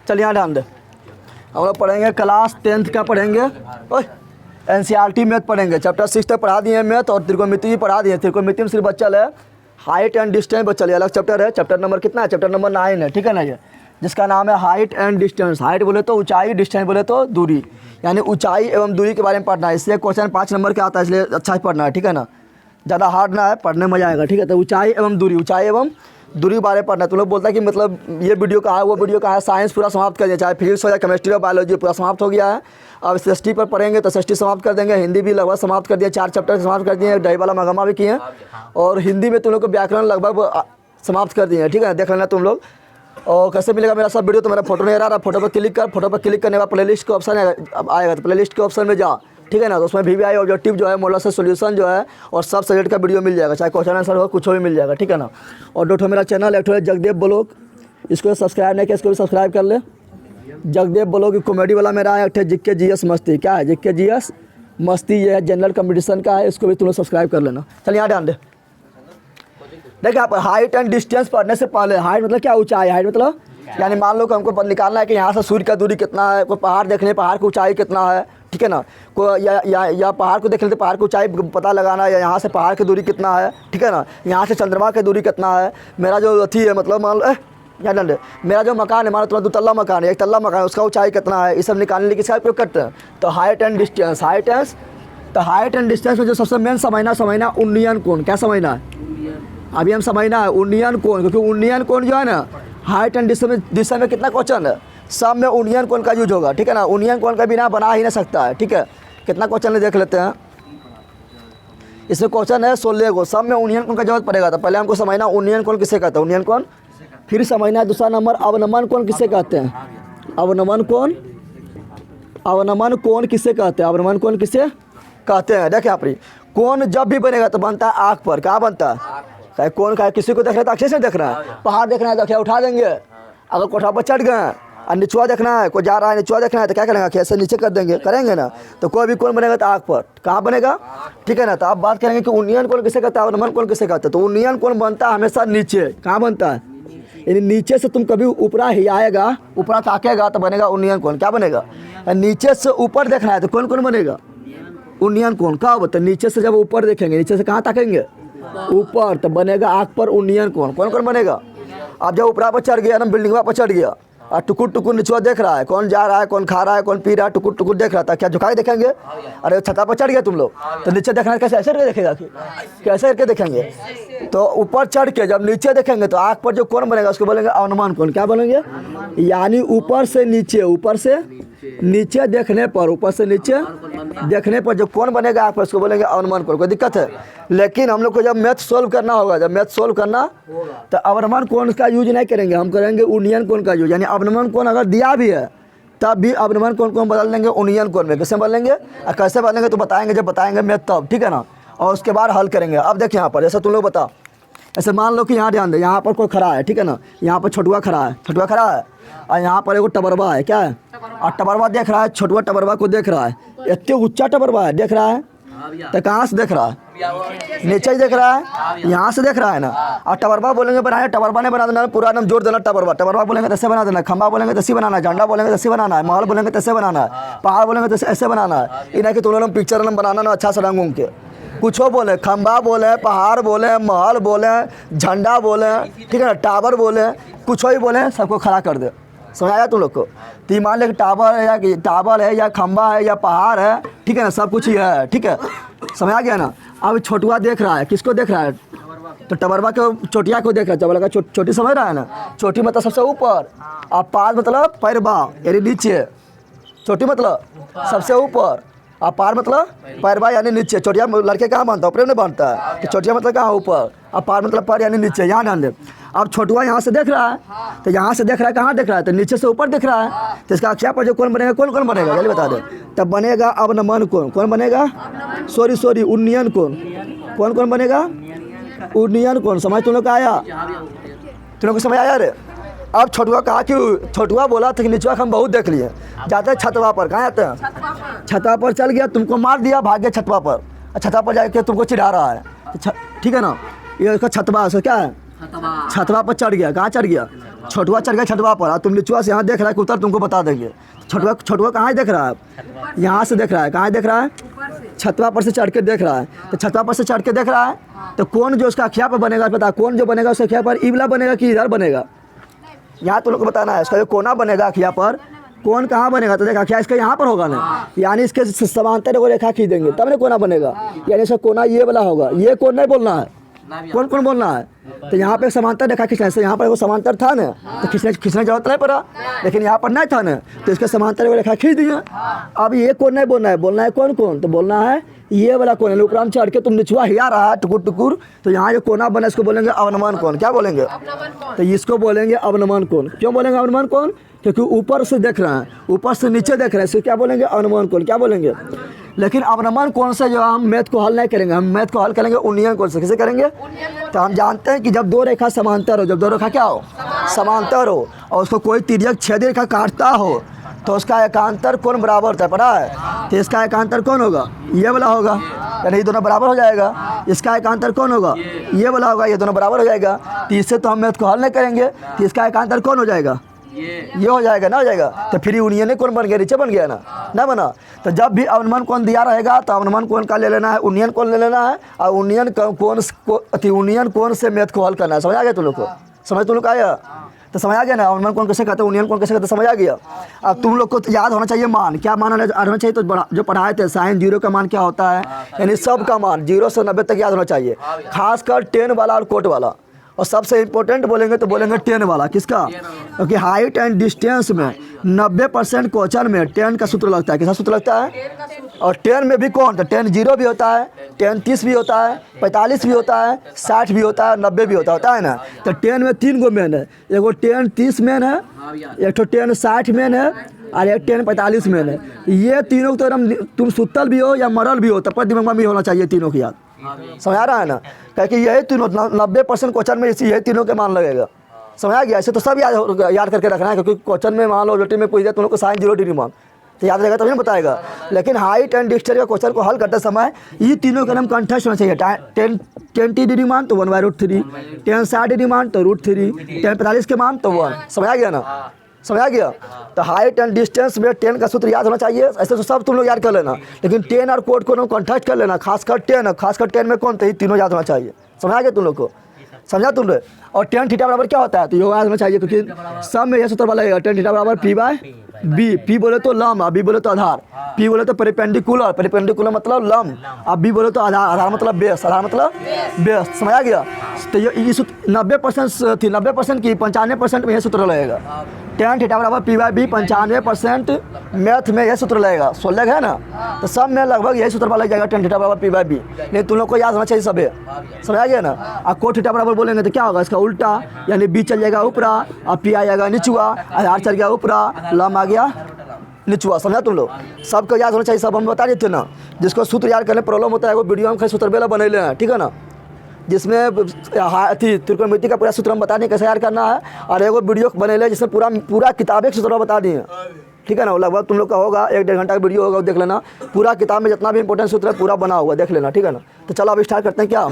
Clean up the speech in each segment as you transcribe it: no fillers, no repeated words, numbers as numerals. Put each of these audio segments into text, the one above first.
चल यहाँ ध्यान दे। हम लोग पढ़ेंगे क्लास 10th का पढ़ेंगे, NCERT मैथ पढ़ेंगे। चैप्टर 6 तक पढ़ा दिए मैथ और त्रिकोणमिति भी पढ़ा दिए। त्रिकोणमिति में सिर्फ बच्चा है हाइट एंड डिस्टेंस बच्चा अलग चैप्टर है। चैप्टर नंबर कितना है? चैप्टर नंबर 9 है, ठीक है ना, ये जिसका नाम है हाइट एंड डिस्टेंस। हाइट बोले तो ऊंचाई, डिस्टेंस बोले तो दूरी, यानी ऊंचाई एवं दूरी के बारे में पढ़ना है। इसलिए क्वेश्चन 5 नंबर का आता है, इसलिए अच्छा से पढ़ना है, ठीक है ना, ज़्यादा हार्ड ना है, पढ़ने में मजा आएगा, ठीक है। तो ऊंचाई एवं दूरी, ऊंचाई एवं दूरी बारे में पढ़ना है। तुम लोग बोलता है कि मतलब ये वीडियो कहाँ है, वो वीडियो कहाँ है, साइंस पूरा समाप्त कर दिया, चाहे फिजिक्स हो या केमिस्ट्री हो, बायोलॉजी पूरा समाप्त हो गया है। अब षष्ठी पर पढ़ेंगे तो षष्ठी समाप्त कर देंगे। हिंदी भी लगभग समाप्त कर दिया, 4 चैप्टर समाप्त कर दिए, दही वाला मगमा भी किए, और हिंदी में तुम लोग को व्याकरण लगभग समाप्त कर दिए, ठीक है। देख लेना तुम लोग। और कैसे मिलेगा मेरा सब वीडियो? तो मेरा फोटो नहीं आ रहा, फोटो पर क्लिक कर, फोटो पर क्लिक करने का प्लेलिस्ट का ऑप्शन आएगा, तो प्लेलिस्ट के ऑप्शन में जा, ठीक है ना। तो उसमें VVI ऑब्जेक्टिव जो है, मॉडल से सोल्यूशन जो है, और सब सब्जेक्ट का वीडियो मिल जाएगा, चाहे क्वेश्चन आंसर हो, कुछ भी मिल जाएगा, ठीक है ना। और दो मेरा चैनल, एक जगदेव ब्लॉग, इसको सब्सक्राइब नहीं किया, इसको भी सब्सक्राइब कर ले। जगदेव ब्लॉग कॉमेडी वाला मेरा है। एक JK GS मस्ती, क्या है JK GS मस्ती, ये है जनरल कंपटीशन का है, इसको भी तुम लोग सब्सक्राइब कर लेना। चल यहाँ ध्यान दे। देखिए यहाँ पर हाइट एंड डिस्टेंस पढ़ने से पहले, हाइट मतलब क्या? ऊंचाई। हाइट मतलब यानी मान लो कि हमको निकालना है कि यहाँ से सूर्य का दूरी कितना है, कोई पहाड़ देखने, पहाड़ की ऊंचाई कितना है, ठीक है ना। को या पहाड़ को देखने से पहाड़ की ऊंचाई पता लगाना है, या यहाँ से पहाड़ की दूरी कितना है, ठीक है ना। यहाँ से चंद्रमा की दूरी कितना है। मेरा जो अथी है, मतलब मान लो यार मेरा जो मकान है, मान लो तुम्हारा 2 तल्ला मकान है, 1 तल्ला मकान है, उसका ऊंचाई कितना है, ये सब निकालने के लिए किसका उपयोग करते हैं? तो height and distance. Height and distance में जो सबसे मेन समझना उन्नयन कोण। क्या समझना है? अभी हम समझना है उन्नयन कोण, क्योंकि उन्नयन कोण जो है ना, हाइट एंड डिस्टेंस में कितना क्वेश्चन है, सब में उन्नयन कोण का यूज होगा, ठीक है ना। उन्नयन कोण का बिना बना ही नहीं सकता है, ठीक है। कितना क्वेश्चन है देख लेते हैं। इसमें क्वेश्चन है 16 को, सब में उन्नयन कोण का जरूरत पड़ेगा। तो पहले हमको समझना उन्नयन कोण किसे कहते हैं, उन्नयन कोण। फिर समझना है दूसरा नंबर अवनमन कोण किसे कहते हैं। अवनमन कोण किसे कहते हैं, अवनमन कोण किसे कहते हैं। देखिए यहाँ पर कोण जब भी बनेगा तो बनता है आँख पर। क्या बनता है? कौन का किसी को देख रहा है तो अच्छे से देख रहा है, पहाड़ देखना है तो क्या उठा देंगे। अगर कोठा पर चढ़ गए और निचुआ देखना है, कोई जा रहा है निचुआ देखना है तो क्या करेंगे? कैसे नीचे कर देंगे, करेंगे ना। तो कोई भी कौन बनेगा तो आँख पर। कहाँ बनेगा, ठीक है ना। तो आप बात करेंगे कि उन्नयन कोण किसे कहता है, अवनमन कोण किसे कहता है। तो उन्नयन कोण बनता है हमेशा नीचे। कहाँ बनता है? यानी नीचे से तुम कभी ऊपरा ही आएगा, ऊपरा ताकेगा तो बनेगा उन्नयन कोण। क्या बनेगा? नीचे से ऊपर देखना है तो कौन कौन बनेगा? उन्नयन कोण। कहाँ होता है? नीचे से जब ऊपर देखेंगे, नीचे से कहाँ ताकेंगे? ऊपर, तो बनेगा आँख पर उन्नयन कोण। कौन कौन बनेगा? अब जब ऊपरा पर चढ़ गया ना, बिल्डिंग पर चढ़ गया और टुकुर टुकुर नीचे देख रहा है, कौन जा रहा है, कौन खा रहा है, कौन पी रहा है, टुकुर टुकुर देख रहा था, क्या झुका के देखेंगे? अरे छता पर चढ़ गया तुम लोग तो नीचे देखना कैसे, ऐसे करके देखेगा कि कैसे करके देखेंगे? तो ऊपर चढ़ के जब नीचे देखेंगे तो आँख पर जो कोण बनेगा उसको बोलेंगे अवनमन कोण। क्या बोलेंगे? यानी ऊपर से नीचे देखने पर, ऊपर से नीचे देखने पर जो कोण बनेगा आँख पर उसको बोलेंगे अवनमन कोण। कोई दिक्कत है? लेकिन हम लोग को जब मैथ सोल्व करना होगा, तो अवनमन कोण का यूज नहीं करेंगे, हम करेंगे उन्नयन कोण का यूज। यानी अवनमन कोण अगर दिया भी है तब भी अवनमन कोण को हम बदल देंगे उन्नयन कोण में। कैसे बदलेंगे और कैसे बदलेंगे तो बताएंगे जब बताएंगे मैथ तब, ठीक है ना। और उसके बाद हल करेंगे। अब देखिए यहाँ पर जैसे तुम लोग बता, ऐसे मान लो कि यहाँ ध्यान दे, यहाँ पर कोई खड़ा है, ठीक है ना। यहाँ पर छोटुआ खड़ा है और यहाँ पर एगो टबरवा है, क्या है, और टबरवा देख रहा है, छोटुआ टबरवा को देख रहा है। इतने ऊंचा टबरवा है, देख रहा है तो कहाँ से देख रहा है? नीचे ही देख रहा है, यहाँ से देख रहा है ना। और टबरवा बोलेंगे बनाए, टबरवा ने बना देना, पूरा नाम जोड़ देना टबरवा बोलेंगे तैसे बना देना, खंबा बोलेंगे तैसे बनाना है, झंडा बोलेंगे तैसे बनाना है, महल बोलेंगे तैसे बनाना है, पहाड़ बोलेंगे तैसे ऐसे बनाना है। इन्हें कि तुम लोग पिक्चर बनाना ना अच्छा सा रंग उंग के, कुछ बोले, खंबा बोले, पहाड़ बोले, महल बोले, झंडा बोले, ठीक है ना, टावर बोले, कुछ ही बोले, सबको खड़ा कर दे। समझ आया तुम लोग को? तो मान ले कि टावर है या खंबा है या पहाड़ है, ठीक है ना, सब कुछ ही है, ठीक है, समझ आ गया ना। अब छोटुआ देख रहा है, किसको देख रहा है? तो टबरवा को, चोटिया को देख रहा है। टबरवा का चोटी समझ रहा है ना। चोटी मतलब सबसे ऊपर, और पार मतलब पैरबा यानी नीचे। चोटी मतलब सबसे ऊपर, और पार मतलब पैरबा यानी नीचे। चोटिया लड़के कहाँ बांधता है? ऊपर नहीं बांधता है। तो चोटिया मतलब कहाँ? ऊपर, और पार मतलब पैर यानी नीचे। यहाँ ध्यान दे। अब छोटुआ यहाँ से देख रहा है, तो यहाँ से देख रहा है, कहाँ देख रहा है? तो नीचे से ऊपर देख रहा है। तो इसका अक्षर पर जो कौन बनेगा, कौन बनेगा जल्दी बता दे। तब बनेगा अवनमन कोण। कौन बनेगा? सॉरी उन्नयन कोण। कौन बनेगा? उन्नयन कोण। समझ तुम लोग का आया? तुम लोग को समझ आया रे? अब छोटुआ कहा कि छोटुआ बोला था कि निचवा हम बहुत देख लिए, जाते हैं छतवा पर। कहाँ जाते हैं? छतवा पर चल गया, तुमको मार दिया, भाग गया छतवा पर। छतवा पर जाके तुमको चिढ़ा रहा है, ठीक है ना। ये उसका छतवा, उसका क्या है? छतवा पर चढ़ गया, कहाँ चढ़ गया, छोटुआ चढ़ गया छतवा पर, और तुम निचुआ से यहाँ देख रहा है उतर, तुमको बता देंगे छोटुआ कहाँ देख रहा है, यहाँ से देख रहा है, कहाँ देख रहा है, छतवा पर से चढ़ के देख रहा है। तो छतवा पर से चढ़ के देख रहा है, तो कौन जो उसका अखिया पर बनेगा पता, कौन जो बनेगा उसके अखिया पर, ईबला बनेगा कि इधर बनेगा, यहाँ तुम लोग को बताना है। इसका जो कोना बनेगा अखिया पर, कौन कहाँ बनेगा, तो देखा अखिया इसका यहाँ पर होगा ना, यानी इसके समांतर को रेखा खींचेंगे तब ना कोना बनेगा, यानी इसका कोना ये वाला होगा, ये कौन नहीं बोलना है, कौन कौन बोलना है। तो यहाँ पे समांतर रेखा खींचना है, यहाँ पर वो समांतर था ना, तो खींचने जरूरत नहीं पड़ा, लेकिन यहाँ पर नहीं था ना, तो इसके समांतर रेखा खींच दिया। अब ये कौन नहीं बोलना है, बोलना है कौन कौन, तो बोलना है ये वाला कोण है, ऊपर हम चढ़ के तुम निचुआ हिया रहा है टुकुर टुकुर, तो यहाँ जो कोना बना इसको बोलेंगे अवनमन कोण। क्या बोलेंगे, तो इसको बोलेंगे अवनमन कोण। क्यों बोलेंगे अवनमन कोण, क्योंकि ऊपर से देख रहे हैं, ऊपर से नीचे देख रहे हैं, इसको क्या बोलेंगे अवनमन कोण। क्या बोलेंगे, लेकिन अवनमन कोण से जो हम मैथ को हल नहीं करेंगे, हम मैथ को हल करेंगे उन्नयन कोण से। कैसे करेंगे, तो हम जानते हैं कि जब दो रेखा समांतर हो, जब दो रेखा क्या हो, समांतर हो, और उसको कोई तिर्यक छेदी रेखा काटता हो, तो उसका एकांतर कोण बराबर होता है, पता है। तो इसका एकांतर कौन होगा, ये वाला होगा, यानी ये दोनों बराबर हो जाएगा। इसका एकांतर कौन होगा, ये वाला होगा, ये दोनों बराबर हो जाएगा। तो इससे तो हम मैथ को हल नहीं करेंगे, तो इसका एकांतर कौन हो जाएगा, ये हो जाएगा ना, हो जाएगा। तो फिर यूनियन कौन बन गया, नीचे बन गया ना बना। तो जब भी अवनमन कोण दिया रहेगा तो अवनमन कोण का ले लेना है, उन्नयन कोण ले लेना है, और उन्नयन कोण से मैथ को हल करना है। समझ आ गया तुम लोग को, समझ तुम लोग आया, तो समझ आ गया ना, अवनमन कोण कैसे कहते हैं, उन्नयन कोण कैसे कहते हैं, समझ आ गया। अब तुम लोग को तो याद होना चाहिए मान, क्या मान होना चाहिए, तो जो पढ़ाए थे साइन जीरो का मान क्या होता है, यानी सब का मान 0 से 90 तक याद होना चाहिए, खासकर 10 वाला और कोट वाला। और सबसे इम्पोर्टेंट बोलेंगे तो बोलेंगे 10 वाला, किसका, क्योंकि हाइट एंड डिस्टेंस में 90% क्वेश्चन में 10 का सूत्र लगता है। किसका सूत्र लगता है, और 10 में भी कौन, तो 10 0 भी होता है, 10 30 भी होता है, 45 भी होता है, 60 भी होता है, 90 भी होता है ना। तो 10 में 3 गो मेन है, एगो 10 30 मेन है, एक 10 60 मेन है, और एक 10 45 मेन है। ये तीनों तो एकदम तुम सुतल भी हो या मरल भी हो, तब पर दिमाग में भी होना चाहिए तीनों की याद। समझ आ रहा है ना, क्योंकि यही तीनों 90% क्वेश्चन में यही तीनों के मान लगेगा। समझ आ गया, ऐसे तो सब याद करके रखना है, क्योंकि क्वेश्चन में मान लो रोटी में पूछ दिया तुम लोग को साइन 0 डिग्री मान, तो याद रहेगा तभी ना बताएगा। लेकिन हाइट एंड डिस्टेंस का क्वेश्चन को हल करते समय ये तीनों का नाम कंठस्थ होना चाहिए। 10 20 डिग्री मान तो 1/√3, 10 60 डिग्री मान तो √3, 10 45 के मान तो 1। समझ आ गया ना, समझ आ गया। तो हाइट एंड डिस्टेंस में 10 का सूत्र याद होना चाहिए, ऐसे तो सब तुम लोग याद कर लेना, लेकिन 10 और कोड को कंठस्थ कर लेना, खासकर 10 में कौन, तो ये तीनों याद होना चाहिए। समझ आ गया तुम लोग को, समझा तुम लोग। और tan थीटा बराबर क्या होता है, तो ये याद होना चाहिए, क्योंकि सब में यह सूत्र वाला लगेगा, tan थीटा बराबर P/B। P बोले तो लंब, और B बोले तो आधार, P बोले तो पेरिपेंडिकुलर मतलब लंब, और B बोले तो आधार मतलब बेस, आधार मतलब बेस। समझ आ गया। तो ये सूत्र 90% थी, 90% की 95% में यह सूत्र लगेगा। tan थीटा बराबर P/B 95% मैथ में यह सूत्र लगेगा, 16 है ना, तो सब में लगभग यही सूत्र वाला लग जाएगा, tan थीटा बराबर P/B। नहीं तुम लोग को याद होना चाहिए सब, समझ आ गया ना। और कोट थीटा बराबर बोलेंगे तो क्या होगा, इसका उल्टा, यानी B चल जाएगा ऊपरा, और P आ जाएगा निचुआ, आधार चल गया ऊपरा, लंब आ गया निचुआ। समझा तुम लोग, सबको याद होना चाहिए, सब हम बता देते ना। जिसको सूत्र याद करने प्रॉब्लम होता है वो वीडियो में सूत्र बेला बने ले हैं, ठीक है ना, जिसमें त्रिकोणमिति का पूरा सूत्र हम बता दें कैसे याद करना है, और एगो वीडियो बने ले जिसमें पूरा किताबें के सूत्र बता दिए, ठीक है ना। लगभग तुम लोग का होगा 1-1.5 घंटा का वीडियो होगा, देख लेना, पूरा किताब में जितना भी इंपॉर्टेंट सूत्र है पूरा बना हुआ, देख लेना, ठीक है ना। तो चलो अब स्टार्ट करते हैं, क्या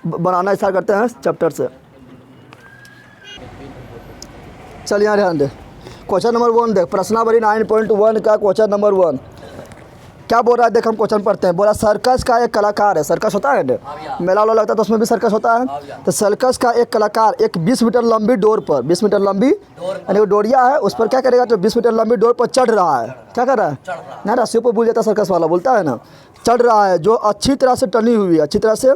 बनाना स्टार्ट करते हैं चैप्टर से। चल यहाँ ध्यान दे, क्वेश्चन नंबर 1 देख, प्रश्नावली 9.1 का क्वेश्चन नंबर 1 क्या बोल रहा है, देख हम क्वेश्चन पढ़ते हैं। बोला सर्कस का एक कलाकार है, सर्कस होता है मेला वाला लगता है तो उसमें भी सर्कस होता है। तो सर्कस का एक कलाकार एक 20 मीटर लंबी डोर पर, 20 मीटर लंबी यानी वो डोरिया है, उस पर क्या करेगा, तो 20 मीटर लंबी डोर पर चढ़ रहा है। क्या कर रहा है, ना रस्सियों पर भूल जाता सर्कस वाला, बोलता है ना, चढ़ रहा है, जो अच्छी तरह से टनी हुई है, अच्छी तरह से,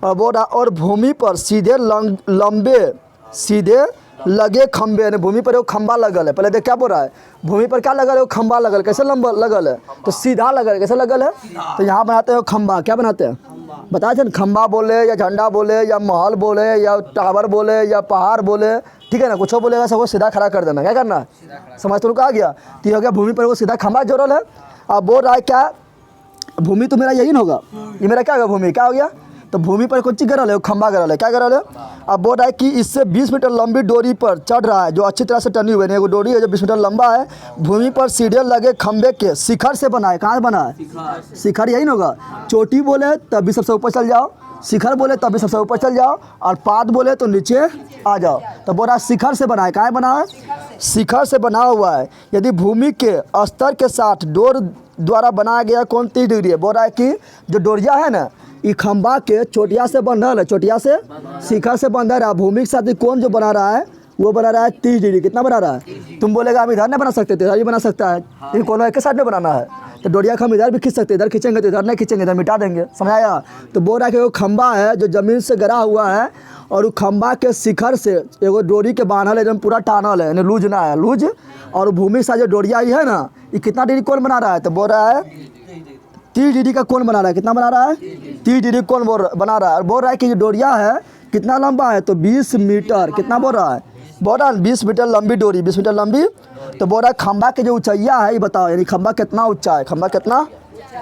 और बोल रहा, और भूमि पर सीधे लंबे सीधे लगे खंबे, यानी भूमि पर वो खंबा लगल है। पहले देख क्या बोल रहा है, भूमि पर क्या लगल है, वो खंबा लगल, कैसे लंबा लगल है, तो सीधा लगल, कैसे लगल है, तो यहाँ बनाते हैं खंबा। क्या बनाते हैं, बताए थे, खंबा बोले या झंडा बोले या महल बोले या टावर बोले या पहाड़ बोले, ठीक है ना, कुछ बोलेगा सबको सीधा खड़ा कर देना। क्या करना है, समझ तो आ गया। तो ये हो गया भूमि पर वो सीधा खंबा जोड़ल है। अब बोल रहा है क्या, भूमि तो मेरा यही ना होगा, ये मेरा क्या होगा, भूमि क्या हो गया, तो भूमि पर कुछ गिरल है, वो खंबा गिरल है। क्या गिरल है, अब बोल रहा है कि इससे 20 मीटर लंबी डोरी पर चढ़ रहा है, जो अच्छी तरह से टनी हुई है, वो डोरी है जो 20 मीटर लंबा है, भूमि पर सीढ़े लगे खंबे के शिखर से बना है। कहाँ बना है, शिखर यही ना होगा, चोटी बोले तब भी सबसे ऊपर चल जाओ, शिखर बोले तभी सबसे ऊपर चल जाओ, और पाद बोले तो नीचे आ जाओ। तो बोल रहा है शिखर से बना है, कहाँ बना है? शिखर से बना हुआ है। यदि भूमि के स्तर के साथ डोर द्वारा बनाया गया कोण 30 डिग्री है। बोल रहा है कि जो डोरिया है ना, ये खंबा के चोटिया से बंधल है, चोटिया से शिखर से बंधल है। भूमि के साथ ये कोण जो बना रहा है वो बना रहा है 30 डिग्री। कितना बना रहा है? तुम बोलेगा हम इधर नहीं बना सकते, इधर ही बना सकता है, लेकिन कोनो एक साइड में बनाना है। तो डोरिया को हम इधर भी खींच सकते हैं, इधर खींचेंगे तो इधर नहीं खींचेंगे, इधर मिटा देंगे। समझाया? तो बोल रहा है कि वो खंबा है जो ज़मीन से गड़ा हुआ है, और वो खंबा के शिखर से एगो डोरी के बांधल है, एकदम पूरा टानल है, यानी लूज ना है, लूज। और भूमि के साथ जो डोरिया ही है ना, ये कितना डिग्री कोण बना रहा है? तो बोल रहा है 30 डिग्री का कोण बना रहा है। कितना बना रहा है? 30 डिग्री कोण बना रहा है। और बोल रहा है कि जो डोरिया है कितना लंबा है? तो 20 मीटर। कितना बोल रहा है? बोल रहा है 20 मीटर लंबी डोरी, 20 मीटर लंबी। तो बोल रहा है खंबा के जो ऊंचाइया है ये बताओ, यानी खंबा कितना ऊंचा है? खंबा कितना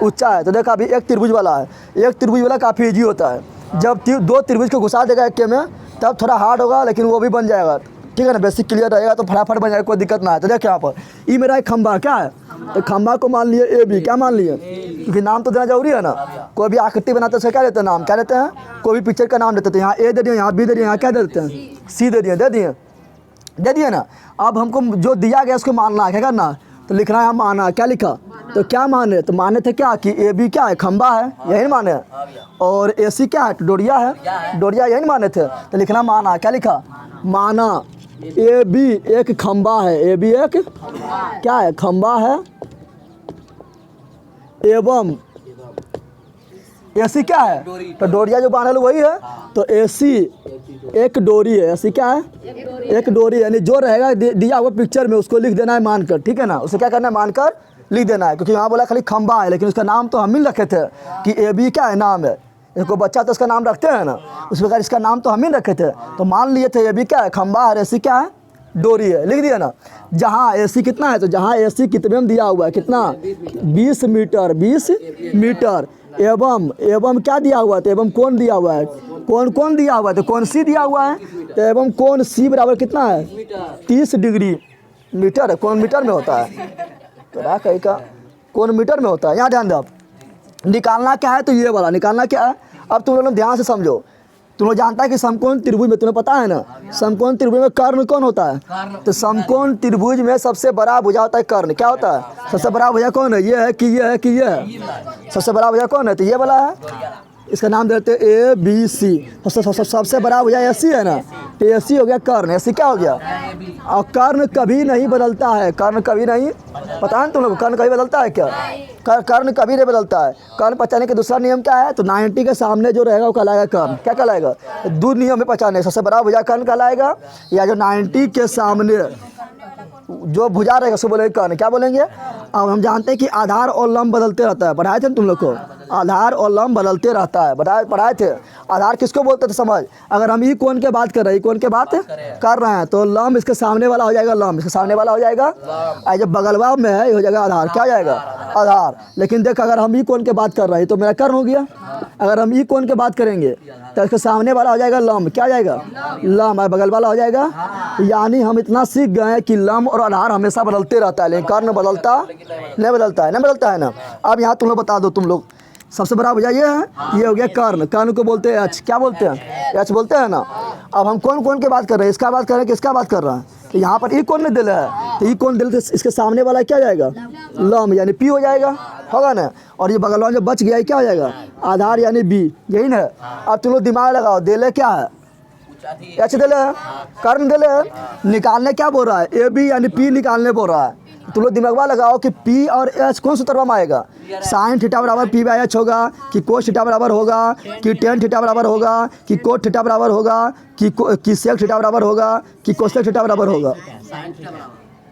ऊंचा है? तो देखा, अभी एक त्रिभुज वाला है, एक त्रिभुज वाला काफ़ी ईजी होता है। जब 2 त्रिभुज को घुसा देगा एक में तब थोड़ा हार्ड होगा, लेकिन वो भी बन जाएगा। ठीक है ना, बेसिक क्लियर रहेगा तो फटाफट बन जाएगा, कोई दिक्कत ना है। तो देख यहाँ पर ये मेरा एक खंबा क्या है? तो खंबा को मान लिए ए बी। क्या मान लिए? क्योंकि नाम तो देना जरूरी है ना। कोई भी आकृति बनाते हैं क्या देते हैं? नाम क्या देते हैं? कोई भी पिक्चर का नाम देते हैं। यहाँ ए दे दिए, यहाँ बी दे दिए, यहाँ क्या देते हैं? सी दे दिए ना। अब हमको जो दिया गया उसको मानना है, क्या करना? तो लिखना है माना। क्या लिखा? तो क्या माने? तो माने थे क्या कि ए बी क्या है? खंबा है, यही माने। और ए सी क्या है? डोरिया है, डोरिया यही माने थे। तो लिखना माना। क्या लिखा? माना। ए बी एक खंबा है, ए बी एक क्या है? खंबा है। एवं एसी क्या है? तो डोरिया जो बांधल वही है, तो एसी एक डोरी है। एसी क्या है? एक डोरी, यानी जो रहेगा दिया हुआ पिक्चर में उसको लिख देना है मानकर। ठीक है ना, उसे क्या करना है? मानकर लिख देना है। क्योंकि यहाँ बोला खाली खंबा है, लेकिन उसका नाम तो हम ही रखे थे कि ए बी क्या है? नाम है। कोई बच्चा तो उसका नाम रखते हैं ना, उस प्रकार इसका नाम तो हम ही रखे थे। तो मान लिए थे ए बी क्या है? खंबा है। एसी क्या है? डोरी है। लिख दिया ना। जहाँ एसी कितना है? तो जहाँ एसी कितने में दिया हुआ है? कितना? 20 मीटर, 20 मीटर। एवं क्या दिया हुआ है? तो एवं कौन दिया हुआ है? कौन दिया हुआ है? तो कौन सी दिया हुआ है? तो एवं कौन सी बराबर कितना है? 30 डिग्री। मीटर है, कौन मीटर में होता है? तो रहा कहीं का कौन मीटर में होता है। यहाँ ध्यान दो, निकालना क्या है? तो ये वाला निकालना क्या है? अब तुम लोग ध्यान से समझो। तुम लोग जानता है कि समकोण त्रिभुज में, तुम्हें पता है ना, समकोण त्रिभुज में कर्ण कौन होता है? तो समकोण त्रिभुज में सबसे बड़ा भुजा होता है कर्ण। क्या होता है? सबसे बड़ा भुजा कौन है? ये है कि ये है कि ये है? सबसे बड़ा भुजा कौन है? तो ये वाला है। इसका नाम देते हैं ए बी सी। सबसे बड़ा भुजा ए सी है ना, तो ए सी हो गया कर्ण। ए सी क्या हो गया? और कर्ण कभी नहीं बदलता है। कर्ण कभी नहीं, पता है तुम लोग कर्ण कभी बदलता है क्या? कर्ण कभी नहीं बदलता है। कर्ण पहचाने का दूसरा नियम क्या है? तो 90 के सामने जो रहेगा वो कहलाएगा कर्ण। क्या कहलाएगा? दो नियम में पहचाने, सबसे बड़ा भुजा कर्ण कहलाएगा, या जो 90 के सामने जो भुजा रहेगा उसको बोलेंगे कर्ण। क्या बोलेंगे? अब हम जानते हैं कि आधार और लंब बदलते रहता है। पढ़ाए थे तुम लोग को, आधार और लंब बदलते रहता है। पढ़ाए थे। आधार किसको बोलते थे? समझ, अगर हम ई कोण के बात कर रहे हैं, ई कोण के बात कर रहे हैं, तो लंब इसके सामने वाला हो जाएगा, लंब इसके सामने वाला हो जाएगा। और जब बगलवा में है ये हो जाएगा आधार। क्या हो जाएगा? आधार। लेकिन देख, अगर हम ई कोण के बात कर रहे हैं तो मेरा कर्ण हो गया। अगर हम ई कोण के बात करेंगे तो इसके सामने वाला हो जाएगा लंब। क्या हो जाएगा? लंब। और बगल वाला हो जाएगा। यानी हम इतना सीख गए कि लंब और आधार हमेशा बदलते रहता है, लेकिन कर्ण बदलता नहीं बदलता है ना। अब यहाँ तुम लोग बता दो, तुम लोग सबसे बड़ा भुजा ये है, ये हो गया कर्ण। कर्ण को बोलते हैं एच। क्या बोलते हैं? एच बोलते हैं ना। अब हम कौन की बात कर रहे हैं? इसका बात कर रहे हैं, किसका बात कर रहे हैं? तो यहाँ पर ई कोण में दिल है, तो ई कोण दिल इसके सामने वाला क्या जाएगा? लंब, यानी पी हो जाएगा, होगा ना। और ये बगल वाला जो बच गया क्या हो जाएगा? आधार, यानी बी। यही ना। अब तुम लोग दिमाग लगाओ, दिले क्या है? एच दिले है, कर्ण दिले है। निकालने क्या बोल रहा है? ए बी यानी पी निकालने बोल रहा है। तुम लोग दिमागवा लगाओ कि पी और एच कौन सूत्र में आएगा? साइन थीटा बराबर पी बाई एच होगा, कि कोस थीटा बराबर होगा, कि टेन थीटा बराबर होगा, कि कोट थीटा बराबर होगा, कि सेक थीटा बराबर होगा, कि कोसेक थीटा बराबर होगा।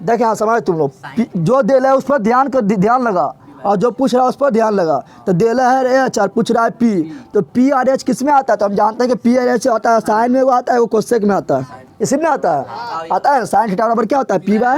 देखें यहाँ समझ तुम लोग, जो दिल है उस पर ध्यान लगा, और जो पूछ रहा है उस पर ध्यान लगा। तो दिला है एच और पूछ रहा है पी, तो पी और एच किस में आता है? तो हम जानते हैं कि पी और एच आता है साइन में, वो आता है, वो कोसेक में आता है। इसी में आता है साइन थीटा बराबर क्या होता है? P by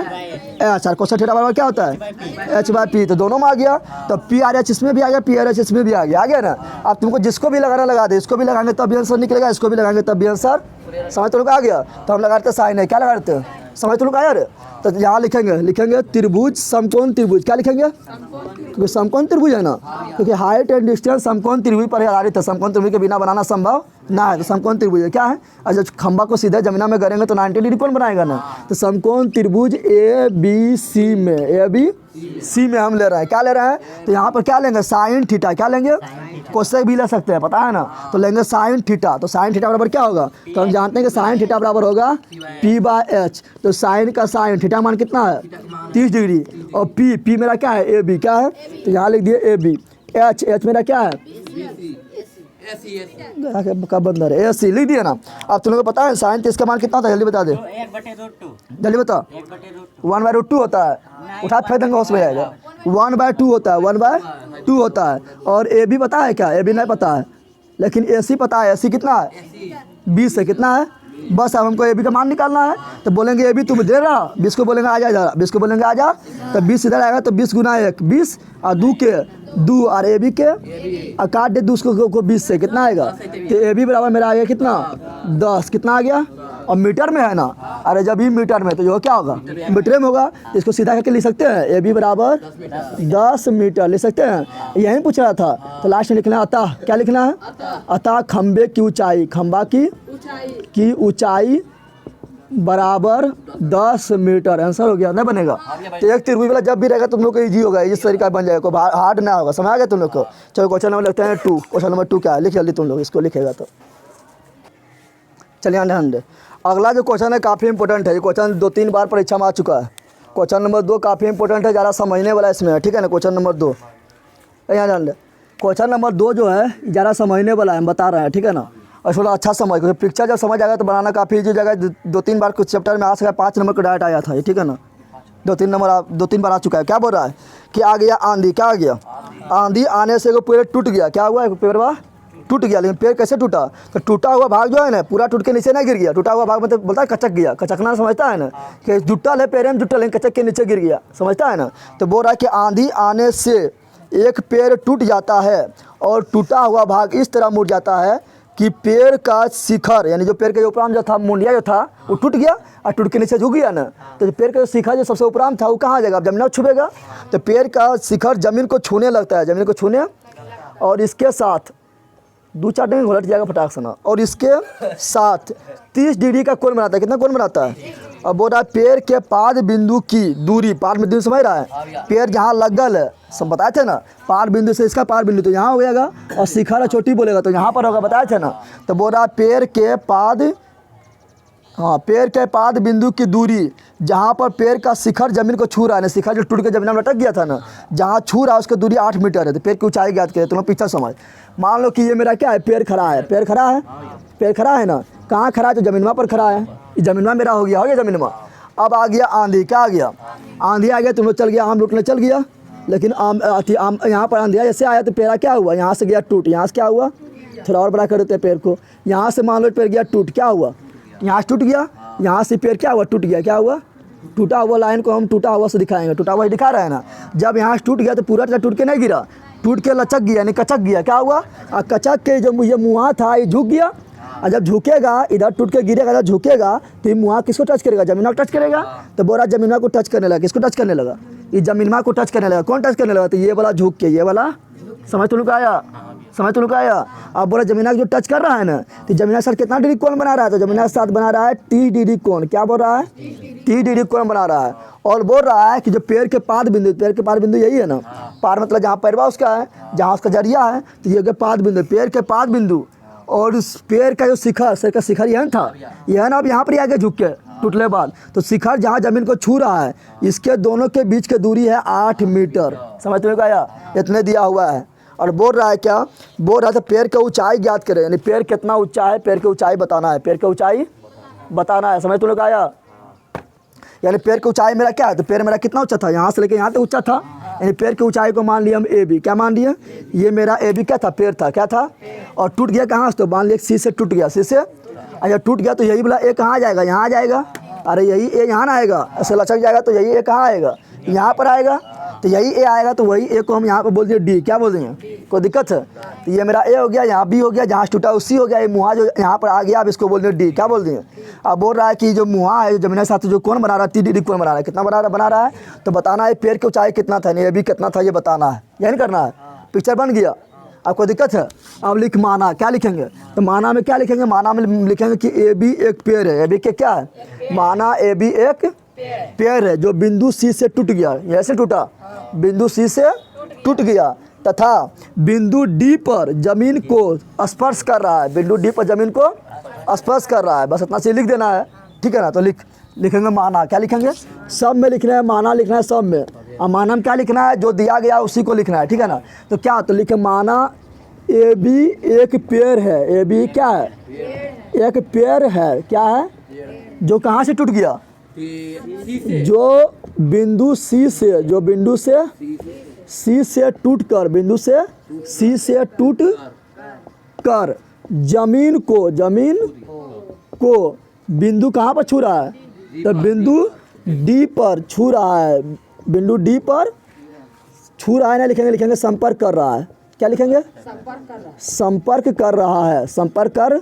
H. और कोसेक थीटा बराबर क्या होता है? H by P. तो दोनों में आ गया। तो पी आर एच इसमें भी आ गया, पी आर एच इसमें भी आ गया ना। अब तुमको जिसको भी लगाना लगा दे, इसको भी लगाएंगे तब भी आंसर निकलेगा, इसको भी लगाएंगे तब भी आंसर। समझ तुम लोग आ गया। तो हम लगाते साइन है, क्या लगाते हैं? समझ तुम लोग आया रे। तो यहाँ लिखेंगे त्रिभुज समकोण त्रिभुज, क्या लिखेंगे? क्योंकि समकोण त्रिभुज है ना, क्योंकि हाइट एंड डिस्टेंस समकोण त्रिभुज पर आधारित है, समकोण त्रिभुज के बिना बनाना संभव ना है, तो समकोण त्रिभुज क्या है? और जब खंबा को सीधे जमीना में करेंगे तो 90 डिग्री कौन बनाएगा ना, तो समकोण त्रिभुज ए बी सी में हम ले रहे हैं, क्या ले रहे हैं? तो यहाँ पर क्या लेंगे? साइन थीटा, क्या लेंगे? कोसेक भी ले सकते हैं, पता है ना, तो लेंगे साइन थीटा। तो साइन थीटा बराबर क्या होगा? तो हम जानते हैं कि साइन थीटा बराबर होगा p/h। तो साइन का साइन थीटा मान कितना है? 30 डिग्री। और p मेरा क्या है? ए बी, क्या है? तो यहाँ लिख दिए ए बी। एच मेरा क्या है? कब बंदर है? AC लिख दिया ना। अब तुम लोगों को पता है साइन 30 का मान कितना होता है? जल्दी बता दे, जल्दी बता। 1/2 होता है, उठा फेंक देंगे उसमें जाएगा। 1/2 होता है, 1/2 होता है। और ए बी पता है क्या? ए बी नहीं पता है, लेकिन AC पता है। AC कितना है? 20 है, कितना है? बस अब हमको ए बी का मान निकालना है। तो बोलेंगे ए बी तुम दे रहा, 20 को बोलेंगे आ जा इधर, 20 को बोलेंगे आ जा, तो 20 इधर आएगा, तो 20 गुना 1 20 और 2 के 2 और ए बी के और काट दे 2 को 20 से, कितना आएगा? तो ए बी बराबर मेरा आ गया कितना? 10। कितना आ गया? और मीटर में है ना, अरे जब ये मीटर में तो जो क्या होगा? मीटर में होगा। इसको सीधा करके लिख सकते हैं, ए बी बराबर 10 मीटर लिख सकते हैं। यही पूछ रहा था, तो लास्ट में लिखना है अतः, क्या लिखना है? अतः खंबे की ऊंचाई, खंबा की ऊंचाई बराबर 10 मीटर। आंसर हो गया, नहीं बनेगा? तो एक त्रिभुज वाला जब भी रहेगा तुम लोग को इजी होगा, इस तरीका बन जाएगा, कोई हार्ड ना होगा। समझ आ गया तुम लोग को? चलो क्वेश्चन नंबर लिखते हैं 2। क्वेश्चन नंबर 2 क्या है? लिख जल्दी तुम लोग, इसको लिखेगा तो चलिए ध्यान दे। अगला जो क्वेश्चन है काफ़ी इंपॉर्टेंट है, ये क्वेश्चन 2-3 बार परीक्षा में आ चुका है। क्वेश्चन नंबर 2 काफ़ी इंपॉर्टेंट है, ज़्यादा समझने वाला इसमें है, ठीक है ना? क्वेश्चन नंबर 2 यहाँ ध्यान दे। क्वेश्चन नंबर 2 जो है ज़्यादा समझने वाला है, हम बता रहे हैं, ठीक है ना? और थोड़ा अच्छा समझ, क्योंकि पिक्चर जब समझ आएगा तो बनाना काफ़ी ईजी हो जाएगा। 2-3 बार कुछ चैप्टर में आ सका, 5 नंबर का डायरेक्ट आया था ये, ठीक है ना? 2-3 बार आ चुका है। क्या बोल रहा है कि आ गया आंधी, क्या आ गया? आंधी आने से वो पेड़ टूट गया, क्या हुआ? पेड़ वह टूट गया। लेकिन पेड़ कैसे टूटा? तो टूटा हुआ भाग जो है ना पूरा टूट के नीचे नहीं गिर गया, टूटा हुआ भाग मतलब बोलता है कचक गया। कचकना समझता है ना, कि जुट्टल है पेड़ में जुट्टल, लेकिन कचक के नीचे गिर गया, समझता है ना? तो बोल रहा है कि आंधी आने से एक पेड़ टूट जाता है और टूटा हुआ भाग इस तरह मुड़ जाता है कि पेड़ का शिखर, यानी जो पेड़ के ऊपराम जो था, मुंडिया जो था वो टूट गया और टूट के नीचे झुक गया ना। तो जो पेड़ का शिखर जो सबसे ऊपराम था वो कहाँ जाएगा? जमीन को छुएगा। तो पेड़ का शिखर जमीन को छूने लगता है, जमीन को छूने, और इसके साथ 2-4 डिग्री घोलट जाएगा फटाक से ना, और इसके साथ 30 डिग्री का कोण बनाता है। कितना कोण बनाता है? अब बोल रहा है पेड़ के पाद बिंदु की दूरी, पाद बिंदु समझ रहा है? पेड़ जहाँ लगल है, सब बताए थे ना, पाद बिंदु से इसका पाद बिंदु तो यहाँ हो जाएगा, और शिखर चोटी बोलेगा तो यहाँ पर होगा, बताए थे ना? तो बोल रहा है पेड़ के पाद बिंदु की दूरी, जहाँ पर पेड़ का शिखर जमीन को छू रहा है ना, शिखर जो टूट के जमीन में लटक गया था ना, जहाँ छू रहा है उसकी दूरी 8 मीटर है। तो पेड़ की ऊंचाई ज्ञात करें। तुम लोग पीछे समझ, मान लो कि ये मेरा क्या है? पेड़ खड़ा है, पेड़ खड़ा है ना, कहाँ खड़ा है? तो जमीनमा पर खड़ा है, जमीनमा मेरा हो गया जमीनमा। अब आ गया आंधी, क्या आ गया? आंधी आ गया, तुम लोग चल गया, आम लूटने चल गया, लेकिन आम यहाँ पर आंधी जैसे आया तो पेड़ क्या हुआ? यहाँ से गया टूट, यहाँ से क्या हुआ? थोड़ा और बड़ा कर देते हैं पेड़ को, यहाँ से मान लो पेड़ गया टूट, क्या हुआ? यहाँ से टूट गया, यहाँ से पेड़ क्या हुआ? टूट गया। क्या हुआ? टूटा हुआ लाइन को हम टूटा हुआ से दिखाएंगे, टूटा हुआ दिखा रहा है ना। जब यहाँ से टूट गया तो पूरा टूट के नहीं गिरा, टूट के लचक गया, यानी कचक गया। क्या हुआ? कचक के जो ये मुँह था ये झुक गया, और जब झुकेगा इधर टूट के गिरेगा, जब झुकेगा तो ये मुँह किसको टच करेगा? जमीन को टच करेगा। तो बोरा जमीन को टच करने लगा, किसको टच करने लगा? ये जमीन को टच करने लगा। कौन टच करने लगा? तो ये वाला झुक के, ये वाला, समझ तो लोग आया? समझ तो लोग आया? अब बोला जमीना जो टच कर रहा है ना, तो जमीना के साथ कितना डिग्री कोण बना रहा है? तो जमीना के साथ बना रहा है 30 डिग्री कोण। क्या बोल रहा है? 30 डिग्री कोण बना रहा है। और बोल रहा है कि जो पेड़ के पाद बिंदु यही है ना, पाद मतलब जहाँ पैरवा उसका है, जहाँ उसका जरिया है, तो ये पाद बिंदु, पेड़ के पाद बिंदु, और उस पेड़ का जो शिखर, सर का शिखर यह था, यह ना अब यहाँ पर आगे झुक के टूटने बाद, तो शिखर जहाँ जमीन को छू रहा है, इसके दोनों के बीच की दूरी है 8 मीटर। समझ में आया? इतने दिया हुआ है। और बोल रहा है क्या? बोल रहा था पेड़ की ऊंचाई ज्ञात करें, यानी पेड़ कितना ऊंचा है, पेड़ की ऊंचाई बताना है, पेड़ की ऊंचाई बताना है। समझ तो लोग आया? यानी पेड़ की ऊंचाई मेरा क्या है? तो पेड़ मेरा कितना ऊंचा था? यहाँ से लेके यहाँ तक ऊंचा था, यानी पेड़ की ऊंचाई को मान लिया हम ए बी। क्या मान लिया? ये मेरा ए बी क्या था? पेड़ था, क्या था? और टूट गया कहाँ से? तो मान लिया सी से टूट गया, सी से। अच्छा टूट गया तो यही बोला ए कहाँ जाएगा? यहाँ आ जाएगा। अरे यही ए यहाँ ना आएगा, ऐसे लचक जाएगा तो यही ए कहाँ आएगा? यहाँ पर आएगा। तो यही ए आएगा, तो वही ए को हम यहाँ पे बोल दिए डी, क्या बोल देंगे, कोई दिक्कत है। तो ये मेरा ए हो गया, यहाँ बी हो गया, जहाँ टूटा सी हो गया, ये मुहा जो यहाँ पर आ गया, अब इसको बोल दिए डी, क्या बोल देंगे। अब बोल रहा है कि जो मुहा है, जो जमीन के साथ जो कौन बना रहा है, 3D कौन बना रहा है, कितना बना रहा है, तो बताना है पेड़ की ऊंचाई कितना था, ये भी कितना था, ये बताना है, यही करना है। पिक्चर बन गया, आपको दिक्कत है। अब लिख माना, क्या लिखेंगे, तो माना में क्या लिखेंगे, माना में लिखेंगे कि ए बी एक पेड़ है। ए बी के क्या है, माना ए बी एक पेड़ है जो बिंदु सी से टूट गया, ऐसे टूटा, बिंदु सी से टूट गया, तथा बिंदु डी पर जमीन को स्पर्श कर रहा है, बिंदु डी पर जमीन को स्पर्श कर रहा है। बस इतना सी लिख देना है, ठीक है ना। तो लिखेंगे माना, क्या लिखेंगे, सब में लिखना है, माना लिखना है सब में। और माना में क्या लिखना है, जो दिया गया उसी को लिखना है, ठीक है ना। तो क्या, तो लिखे माना ए बी एक पेड़ है, ए बी क्या है, एक पेड़ है, क्या है, जो कहाँ से टूट गया, जो बिंदु सी से, जो बिंदु से सी से टूट कर, बिंदु से सी से टूट कर जमीन को बिंदु कहाँ पर छू रहा है, तो बिंदु डी पर छू रहा है, बिंदु डी पर छू रहा है ना, लिखेंगे संपर्क कर रहा है, क्या लिखेंगे, संपर्क कर रहा है, संपर्क कर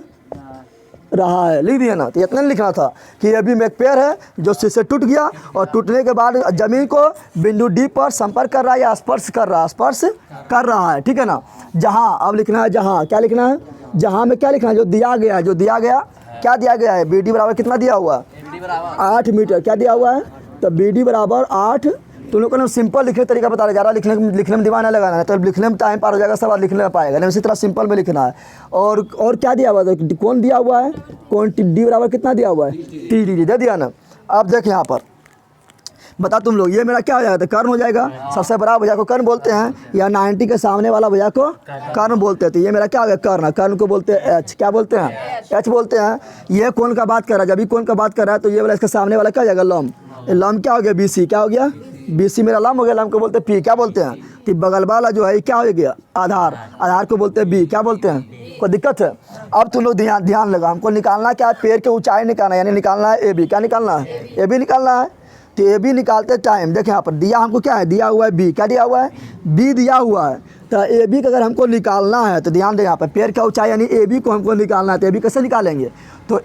रहा है, लिख दिया ना। तो इतना लिखना था कि अभी में एक पेड़ है जो सी से टूट गया और टूटने के बाद जमीन को बिंदु डी पर संपर्क कर रहा है या स्पर्श कर रहा है, ठीक है ना। जहाँ, अब लिखना है जहाँ, क्या लिखना है, जहाँ में क्या लिखना है, जो दिया गया है, क्या दिया गया है, बी डी बराबर कितना दिया हुआ है, 8 मीटर, क्या दिया हुआ है, तो बी डी बराबर 8। तुम लोग को ना सिंपल लिखने तरीका बता रहे, ज़्यादा लिखने में दिमाग नहीं लगाना है, तो लिखने में टाइम पार हो जाएगा, सब लिखने में पाएगा नहीं, इसी तरह सिंपल में लिखना है। और क्या दिया हुआ है, कौन दिया हुआ है, कौन डी बराबर कितना दिया हुआ है, टी डी दे दिया ना। अब देख यहाँ पर बता तुम लोग, ये मेरा क्या हो जाएगा, तो कर्ण हो जाएगा, सबसे बड़ा भुजा को कर्ण बोलते हैं, या 90 के सामने वाला भुजा को कर्ण बोलते हैं। तो ये मेरा क्या हो गया, कर्ण, कर्ण को बोलते हैं एच, क्या बोलते हैं, एच बोलते हैं। ये कौन का बात कर रहा है, जब भी कौन का बात कर रहा है तो ये वाला इसके सामने वाला क्या हो जाएगा, लम, लम क्या हो गया, BC, क्या हो गया, BC मेरा लम हो गया, लम को बोलते हैं पी, क्या बोलते हैं, कि बगल वाला जो है क्या हो गया, आधार, आधार को बोलते हैं बी, क्या बोलते हैं, कोई दिक्कत है। अब तुम लोग ध्यान लगा, हमको निकालना क्या है, पेड़ के ऊंचाई निकालना है, यानी निकालना है AB, क्या निकालना है, AB निकालना है। तो AB निकालते टाइम देखें यहाँ पर दिया हमको क्या है, दिया हुआ है B, क्या दिया हुआ है, B दिया हुआ है। तो AB का अगर हमको निकालना है तो ध्यान दें यहाँ पर पेड़ का ऊंचाई यानी AB को हमको निकालना है, तो AB कैसे निकालेंगे, तो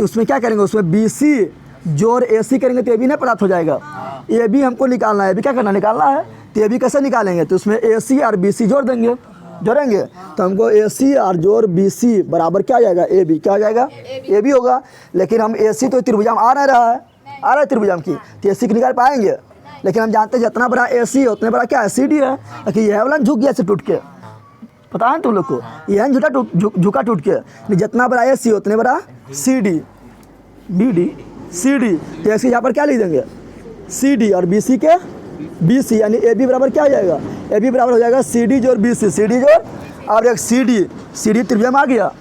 उसमें क्या करेंगे, उसमें BC जोड़ AC करेंगे तो AB नहीं प्राप्त हो जाएगा, AB हमको निकालना है, AB क्या करना, निकालना है, तो AB कैसे निकालेंगे, तो उसमें AC और BC जोड़ेंगे, तो हमको AC और जोड़ BC बराबर क्या आ जाएगा, AB, क्या हो जाएगा, AB होगा। लेकिन हम AC तो त्रिभुजाम आ रहा है त्रिभुजाम की, तो AC की निकाल पाएंगे, लेकिन हम जानते हैं जितना बड़ा AC है उतने बड़ा क्या है, CD है। लेकिन यह वाला झुक गया ऐसे टूट के, पता है तुम लोग को, यह झुका टूट के, जितना बड़ा AC उतने बड़ा CD, BD CD, तो ऐसे यहाँ पर क्या लिख देंगे, CD और BC के BC, यानी AB बराबर क्या हो जाएगा, AB बराबर हो जाएगा CD जोड़ BC, CD जोड़, और एक CD त्रिभुजाम आ गया,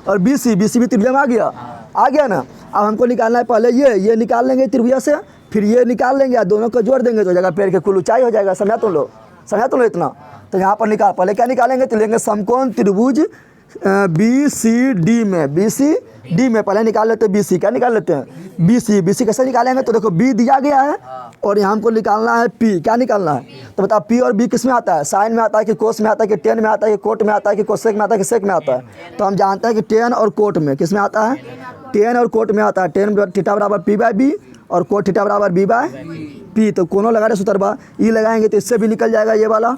और BC भी त्रिभुजाम आ गया ना। अब हमको निकालना है पहले ये निकाल लेंगे त्रिभुजा से, फिर ये निकाल लेंगे, दोनों को जोड़ देंगे तो जगह पेड़ के कुल ऊंचाई हो जाएगा, समझा तुम लोग इतना। तो यहाँ पर पहले क्या निकालेंगे, तो लेंगे समकोण त्रिभुज BCD में पहले निकाल लेते हैं BC, क्या निकाल लेते हैं BC कैसे निकालेंगे, तो देखो B दिया गया है और यहाँ हमको निकालना है P, क्या निकालना है, तो बताओ P और B किस में आता है, साइन में आता है कि कोस में आता है कि टेन में आता है कि कोट में आता है कि कोसेक में आता है कि सेक में आता है। तो हम जानते हैं कि टेन और कोट में किस में आता है, टेन और कोट में आता है, टेन थीटा बराबर P/B और कोट थीटा बराबर B/P। तो कोनो लगा रहे सूत्रबा, ई लगाएंगे तो इससे भी निकल जाएगा ये वाला,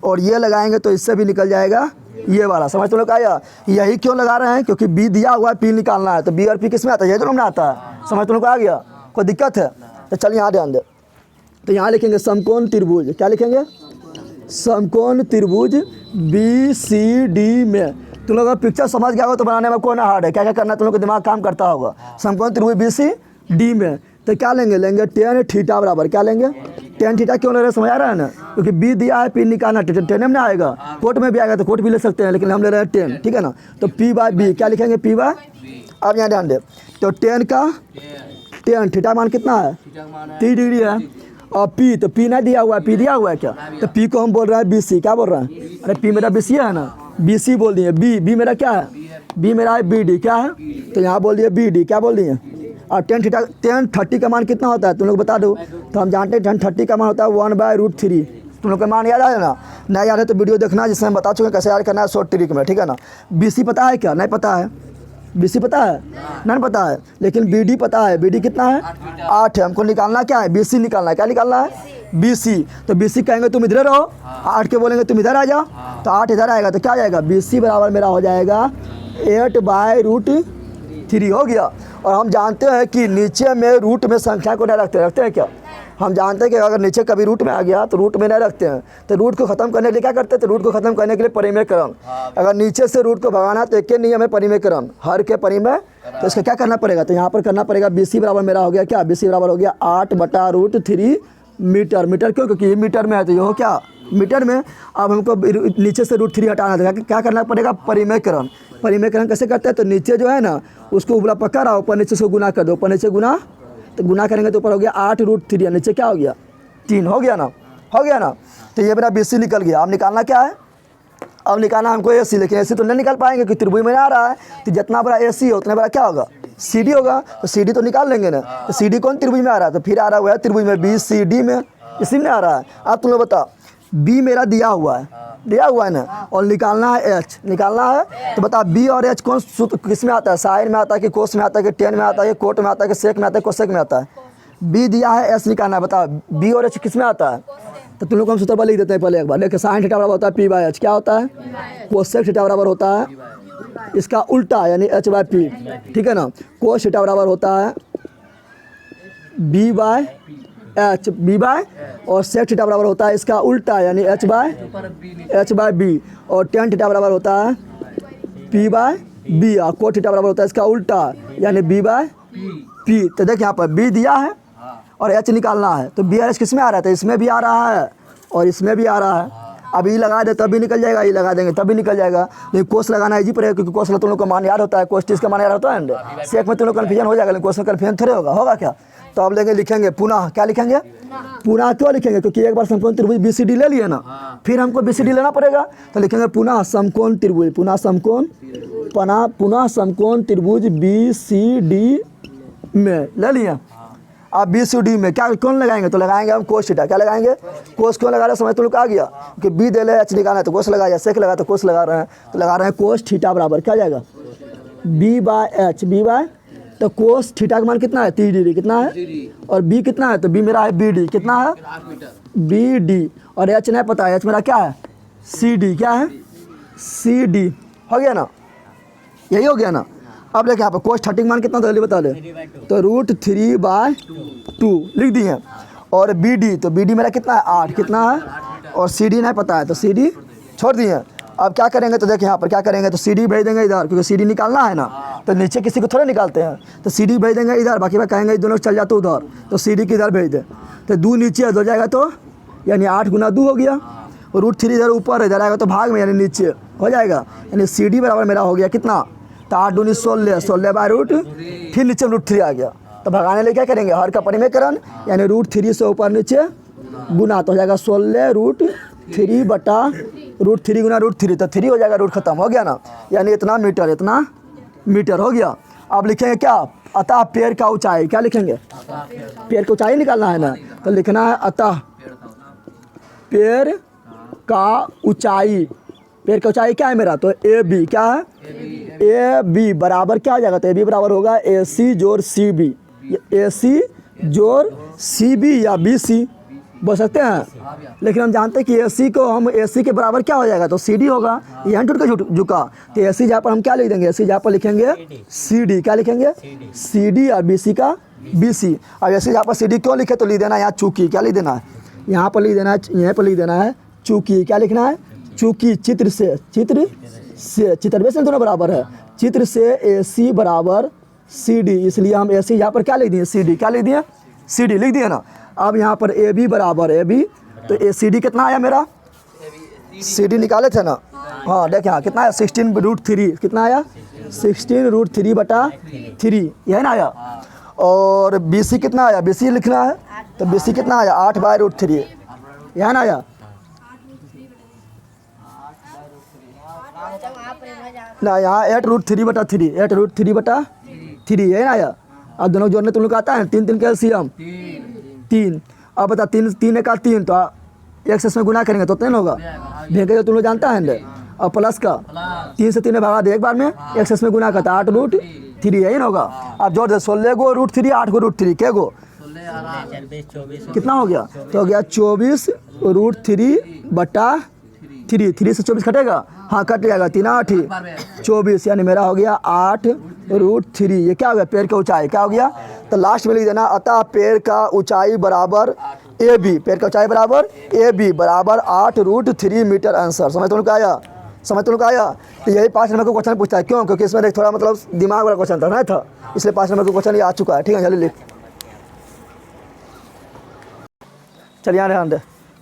और ये लगाएंगे तो इससे भी निकल जाएगा ये वाला। समझ तुम लोग आया, यही क्यों लगा रहे हैं, क्योंकि B दिया हुआ है, P निकालना है, तो B और P किस में आता है, ये तो में आता है। समझ तुम लोग आ गया, कोई दिक्कत है, तो चल यहाँ ध्यान दे। तो यहाँ लिखेंगे समकोण त्रिभुज, क्या लिखेंगे, समकोण त्रिभुज BCD में। तुम लोग अगर पिक्चर समझ गया हो तो बनाने में कोई ना हार्ड है, क्या क्या करना है तुम लोग का दिमाग काम करता होगा। समकोण त्रिभुज BCD में तो क्या लेंगे टेन थीटा बराबर, क्या लेंगे, टेन थीटा क्यों ले रहे हैं, समझ आ रहा है ना, क्योंकि B दिया है, P निकालना, टेन में आएगा, कोट में भी आएगा तो कोट भी ले सकते हैं, लेकिन हम ले रहे हैं 10, ठीक है ना। तो P/B क्या लिखेंगे, P/, अब यहाँ ध्यान दे, तो टेन थीटा मान कितना है, 30 डिग्री है, और P तो P नहीं दिया हुआ है, P दिया हुआ है क्या, तो P को हम बोल रहे हैं BC, क्या बोल रहे हैं, अरे P मेरा BC है ना, BC बोल दिए, B मेरा क्या है, B मेरा है BD, क्या है, तो यहाँ बोल दिए BD, क्या बोल दिए। और tan 30 का मान कितना होता है तुम लोग बता दो, तो हम जानते हैं tan 30 का मान होता है 1/√3, तुम लोग को मान याद आया ना? नहीं याद है तो वीडियो देखना जिसमें हम बता चुके कैसे याद करना है शॉर्ट ट्रिक में, ठीक है ना? BC पता है क्या? नहीं पता है। BC पता है? नहीं पता है, लेकिन BD पता है। BD कितना है? 8 है। हमको निकालना क्या है? BC निकालना है। क्या निकालना है? BC। तो BC कहेंगे तुम इधर रहो, 8 के बोलेंगे तुम इधर आ जाओ, तो 8 इधर आएगा तो क्या आ जाएगा? BC बराबर मेरा हो जाएगा 8/√3 हो गया। और हम जानते हैं कि नीचे में रूट में संख्या को नहीं रखते हैं क्या? हम जानते हैं कि अगर नीचे कभी रूट में आ गया तो रूट में नहीं रखते हैं। तो रूट को ख़त्म करने के लिए क्या करते हैं? तो रूट को ख़त्म करने के लिए परिमेयकरण। अगर नीचे से रूट को भगाना तो एक के नियम है परिमेयकरण, हर के परिमेय। तो इसका क्या करना पड़ेगा? तो यहाँ पर करना पड़ेगा BC बराबर मेरा हो गया क्या? BC बराबर हो गया 8/√3 मीटर। मीटर क्यों? क्योंकि ये मीटर में है तो ये हो क्या? मीटर में। अब हमको नीचे से √3 हटाना था, क्या करना पड़ेगा? परिमेयकरण। परिमेयकरण कैसे करते हैं? तो नीचे जो है ना उसको उबला पक्का रहा, ऊपर नीचे से गुना कर दो, ऊपर नीचे गुना, तो गुना करेंगे तो ऊपर हो गया 8√3, नीचे क्या हो गया? 3 हो गया ना? हो गया ना? तो ये मेरा BC निकल गया। अब निकालना क्या है? अब निकालना हमको AC, लेकिन AC तो नहीं निकाल पाएंगे क्योंकि त्रिभुज में आ रहा है। तो जितना बड़ा AC है उतना बड़ा क्या होगा? CD होगा। तो CD तो निकाल लेंगे ना। तो CD कौन त्रिभुज में आ रहा है? तो फिर आ रहा हुआ है त्रिभुज में BCD में, इसी में आ रहा है। अब तुम लोग बताओ, B मेरा दिया हुआ है ना, और निकालना है H, निकालना है। तो बता B और H कौन सूत्र किस में आता है? साइन में आता है कि कोस में आता है कि टेन में आता है कि कोट में आता है कि सेक में आता है कोसेक में आता है? B दिया है, H निकालना है। बताओ B और H किस में आता है? तो तुम लोग को हम सूत्र पर लिख देते हैं पहले एक बार। देखिए साइन थीटा बराबर होता है P/H, क्या होता है? कोसेक थीटा बराबर होता है इसका उल्टा यानी H/P, ठीक है ना? कोस थीटा बराबर होता है B/H, और सेक थीटा बराबर होता है इसका उल्टा यानी H/B, और टेन थीटा बराबर होता है P/B, और कोट थीटा बराबर होता है इसका उल्टा यानी B/P। तो देखिए यहाँ पर B दिया है और H निकालना है। तो B और H किस में आ रहा है? तो इसमें भी आ रहा है और इसमें भी आ रहा है। अब ये लगा दे तब भी निकल जाएगा, ये लगा देंगे तब भी निकल जाएगा। लेकिन कोस लगाना इजी पड़ेगा क्योंकि कोस तुम लोग को मान याद होता है, कोस का मान याद होता है। सेक में तुम लोग कन्फ्यूजन हो जाएगा, लेकिन कोस में कन्फ्यूजन थोड़े होगा क्या? तो अब लेंगे लिखेंगे पुनः। क्या लिखेंगे? पुनः। क्यों लिखेंगे? क्योंकि एक बार समकोण त्रिभुज BCD ले लिए ना, फिर हमको BCD लेना पड़ेगा। तो लिखेंगे पुनः समकोण त्रिभुज, पुनः समकोण त्रिभुज BCD में ले लिए। अब BCD में क्या कौन लगाएंगे? तो लगाएंगे हम कोस थीटा। क्या लगाएंगे? कोस क्यों लगा रहे हैं? समझ तुम लोग आ गया कि B दे ले H निकालना है तो कोस लगाया, सेक लगा तो कोस लगा रहे हैं। तो लगा रहे हैं कोस थीटा बराबर क्या जाएगा? B/H। तो कोस थीटा का मान कितना है? 30 डिग्री। कितना है? और B कितना है? तो B मेरा है BD। कितना है? BD। और H नहीं पता है, H मेरा क्या है? CD। क्या है? CD। हो गया ना? यही हो गया ना? अब देखिए यहाँ पर कोस 30 मान कितना जल्दी बता दे। तो √3/2 लिख दिए। और BD, तो BD मेरा कितना है? 8। कितना है? और CD नहीं पता है तो CD छोड़ दिए। अब क्या करेंगे? तो देखिए यहाँ पर क्या करेंगे? तो CD भेज देंगे इधर, क्योंकि CD निकालना है ना, तो नीचे किसी को थोड़े निकालते हैं। तो CD भेज देंगे इधर, बाकी बात कहेंगे दोनों चल जाते उधर, तो CD की इधर भेज दे। तो 2 नीचे हो जाएगा तो यानी 8 × 2 हो गया। और √3 इधर ऊपर इधर आएगा तो भाग में यानी नीचे हो जाएगा, यानी CD बराबर मेरा हो गया कितना? तो 8 दूनी 16, 16/√, फिर नीचे √3 आ गया। तो भगाने लिए क्या करेंगे? हर का परिमेयकरण यानी √3 से ऊपर नीचे गुना, तो हो जाएगा 16√3 बटा √3 × √3, तो 3 हो जाएगा, रूट खत्म हो गया ना, यानी इतना मीटर हो गया। अब लिखेंगे क्या? अतः पेड़ का ऊंचाई। क्या लिखेंगे? पेड़ की ऊंचाई निकालना है ना, तो लिखना है अतः पेड़ का ऊंचाई। पेड़ की ऊंचाई क्या है मेरा? तो AB। क्या है? AB बराबर क्या हो जाएगा? तो AB बराबर होगा AC जोड़ CB, AC जोड़ CB या BC बोल सकते हैं। लेकिन हम जानते हैं कि AC को हम AC के बराबर क्या हो जाएगा? तो CD होगा। यहाँ टूट के झुका, तो AC जहाँ पर हम क्या लिख देंगे? AC जहाँ पर लिखेंगे CD। क्या लिखेंगे? CD और BC का BC। अब AC जहाँ पर CD क्यों लिखे? तो लिख देना यहाँ चूकी। क्या लिख देना है? यहाँ पर लिख देना है, यहाँ पर लिख देना है चूकी। क्या लिखना है? चूकी। चित्र से चित्र से दोनों बराबर है। चित्र से AC बराबर CD, इसलिए हम AC यहाँ पर क्या लिख दिए? CD। क्या लिख दिए? CD लिख दिए ना। अब यहाँ पर AB बराबर AB, तो CD कितना आया मेरा? CD निकाले थे ना, हाँ देखिए हाँ कितना आया? 16√3। कितना आया? 16√3/3, यही ना आया। और BC कितना आया? BC लिखना है, तो BC कितना आया? 8/√3, यही ना आया ना, यहाँ 8√3/3, 8√3/3, यही ना आया। अब दोनों जोड़ने तुम लोग आता है 3 3 कैल्शियम 3। अब बता 3 3 का 3, तो एक से इसमें गुना करेंगे तो उतना होगा, भेंगे जो तुम लोग जानता है ना, और प्लस का 3 से 3 में भगा दे एक बार में, एक से इसमें गुना करता है 8√3 यही ना होगा। आप जोड़ दे 16 को √3 8 को √3 क्या गो कितना हो गया, तो हो गया 24√3 बटा 3 से 24 कटेगा, हाँ कट जाएगा, 3 8 24, यानी मेरा हो गया 8√3। ये क्या हो गया, पेड़ की ऊंचाई क्या हो गया, तो लास्ट में लिख देना अतः पेड़ का ऊंचाई बराबर AB, पेड़ का ऊंचाई बराबर AB बराबर 8√3 मीटर आंसर। समझ तुम आया, समझ तुम आया। तो यही 5 नंबर का क्वेश्चन पूछता है, क्यों, क्योंकि इसमें थोड़ा मतलब दिमाग वाला क्वेश्चन था ना था, इसलिए 5 नंबर का क्वेश्चन ये आ चुका है। ठीक है, चलिए लिख, चलिए यहाँ ध्यान दे।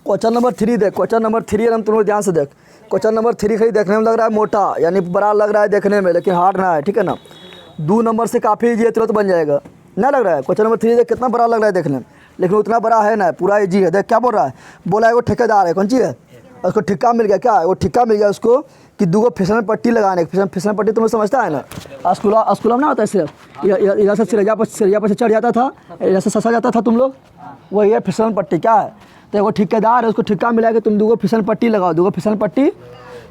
क्वेश्चन नंबर 3 देख, क्वेश्चन नंबर 3 एकदम तुम लोग ध्यान से देख। क्वेश्चन नंबर 3 खाली देखने में लग रहा है मोटा, यानी बड़ा लग रहा है देखने में, लेकिन हार्ड ना है, ठीक है ना। 2 नंबर से काफ़ी ईजी है, तुरंत बन जाएगा, ना लग रहा है। क्वेश्चन नंबर 3 देख कितना बड़ा लग रहा है देखने में, लेकिन उतना बड़ा है ना, पूरा ईजी है। देख क्या बोल रहा है, बोला है वो ठेकेदार है, कौन चीज़ है, उसको ठिक्का मिल गया, क्या है वो ठिक्का मिल गया उसको कि 2 फिसल पट्टी लगाने, फिसल पट्टी तुम्हें समझता है ना, स्कूल में ना होता है सिर्फ इधर से सिरैया पर से चढ़ जाता था, इधर से ससा जाता था तुम लोग, वही है फिसल पट्टी, क्या है। तो वो ठेकेदार है, उसको ठिक्का मिला कि तुम 2 फिसल पट्टी लगाओ, 2 फिसल पट्टी,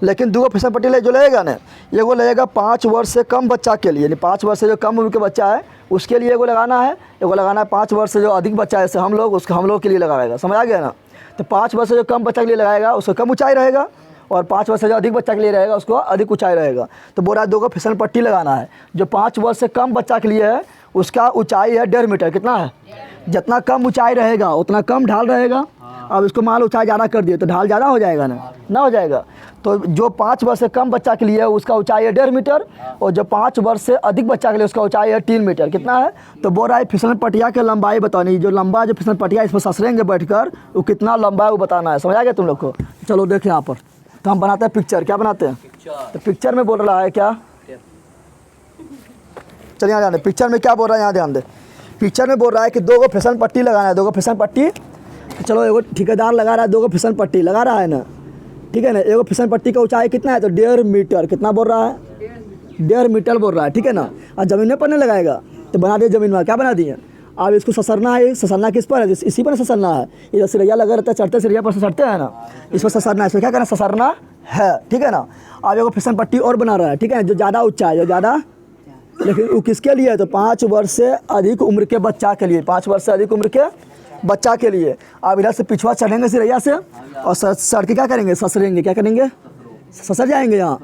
लेकिन 2 फिसल पट्टी जो लगेगा ना, ये वो लगेगा 5 वर्ष से कम बच्चा के लिए, यानी 5 वर्ष से जो कम उम्र के बच्चा है उसके लिए एगो लगाना है, एगो लगाना है 5 वर्ष से जो अधिक बच्चा है, जैसे हम लोग, उसको हम लोग के लिए लगाएगा, समझ आ गया ना। तो 5 वर्ष से जो कम बच्चा के लिए लगाएगा उसको कम ऊंचाई रहेगा, और 5 वर्ष से जो अधिक बच्चा के लिए रहेगा उसको अधिक ऊंचाई रहेगा। तो बोल रहा है 2 फिसल पट्टी लगाना है, जो 5 वर्ष से कम बच्चा के लिए है उसका ऊंचाई है 1.5 मीटर, कितना है, जितना कम ऊंचाई रहेगा उतना कम ढाल रहेगा। अब इसको मान लो ऊंचाई ज़्यादा कर दिए तो ढाल ज़्यादा हो जाएगा ना हो जाएगा। तो जो 5 वर्ष से कम बच्चा के लिए है उसका ऊंचाई है 1.5 मीटर, और जो 5 वर्ष से अधिक बच्चा के लिए उसका ऊंचाई है 3 मीटर, कितना है। तो बोल रहा है फिसल पट्टिया की लंबाई बतानी, जो लंबा जो फिसल पट्टिया इसमें ससरेंगे बैठकर वो कितना लंबा है वो बताना है, समझ आ गया तुम लोग को। चलो देखें यहाँ पर, तो हम बनाते हैं पिक्चर, क्या बनाते हैं, तो पिक्चर में बोल रहा है क्या, चलिए यहाँ ध्यान दे, पिक्चर में क्या बोल रहा है यहाँ ध्यान दे। पिक्चर में बोल रहा है कि 2 फिसल पट्टी लगाना है, 2 फिसल पट्टी, तो चलो एगो ठेकेदार लगा रहा है, 2 फिसल पट्टी लगा रहा है ना, ठीक है ना। एगो फिसल पट्टी का ऊंचाई कितना है, तो 1.5 मीटर, कितना बोल रहा है, 1.5 मीटर बोल रहा है, ठीक है ना। और ज़मीन में पर नहीं लगाएगा, तो बना दिए ज़मीन में, क्या बना दिए। अब इसको ससरना है, ससरना किस पर है, इसी पर ससरना है, इधर सिरैया लगा रहता है, चढ़ते सिरैया पर से चढ़ते हैं ना, इस पर ससरना है, इसको क्या करना, ससरना है, ठीक है ना। अब एगो फिसल पट्टी और बना रहा है, ठीक है, जो ज़्यादा ऊँचा है, जो ज़्यादा, लेकिन वो किसके लिए है, तो 5 वर्ष से अधिक उम्र के बच्चा के लिए, 5 वर्ष से अधिक उम्र के बच्चा के लिए। आप इधर से पिछवा चढ़ेंगे सिरैया से और सर के क्या करेंगे, ससरेंगे, क्या करेंगे, ससर जाएंगे, यहाँ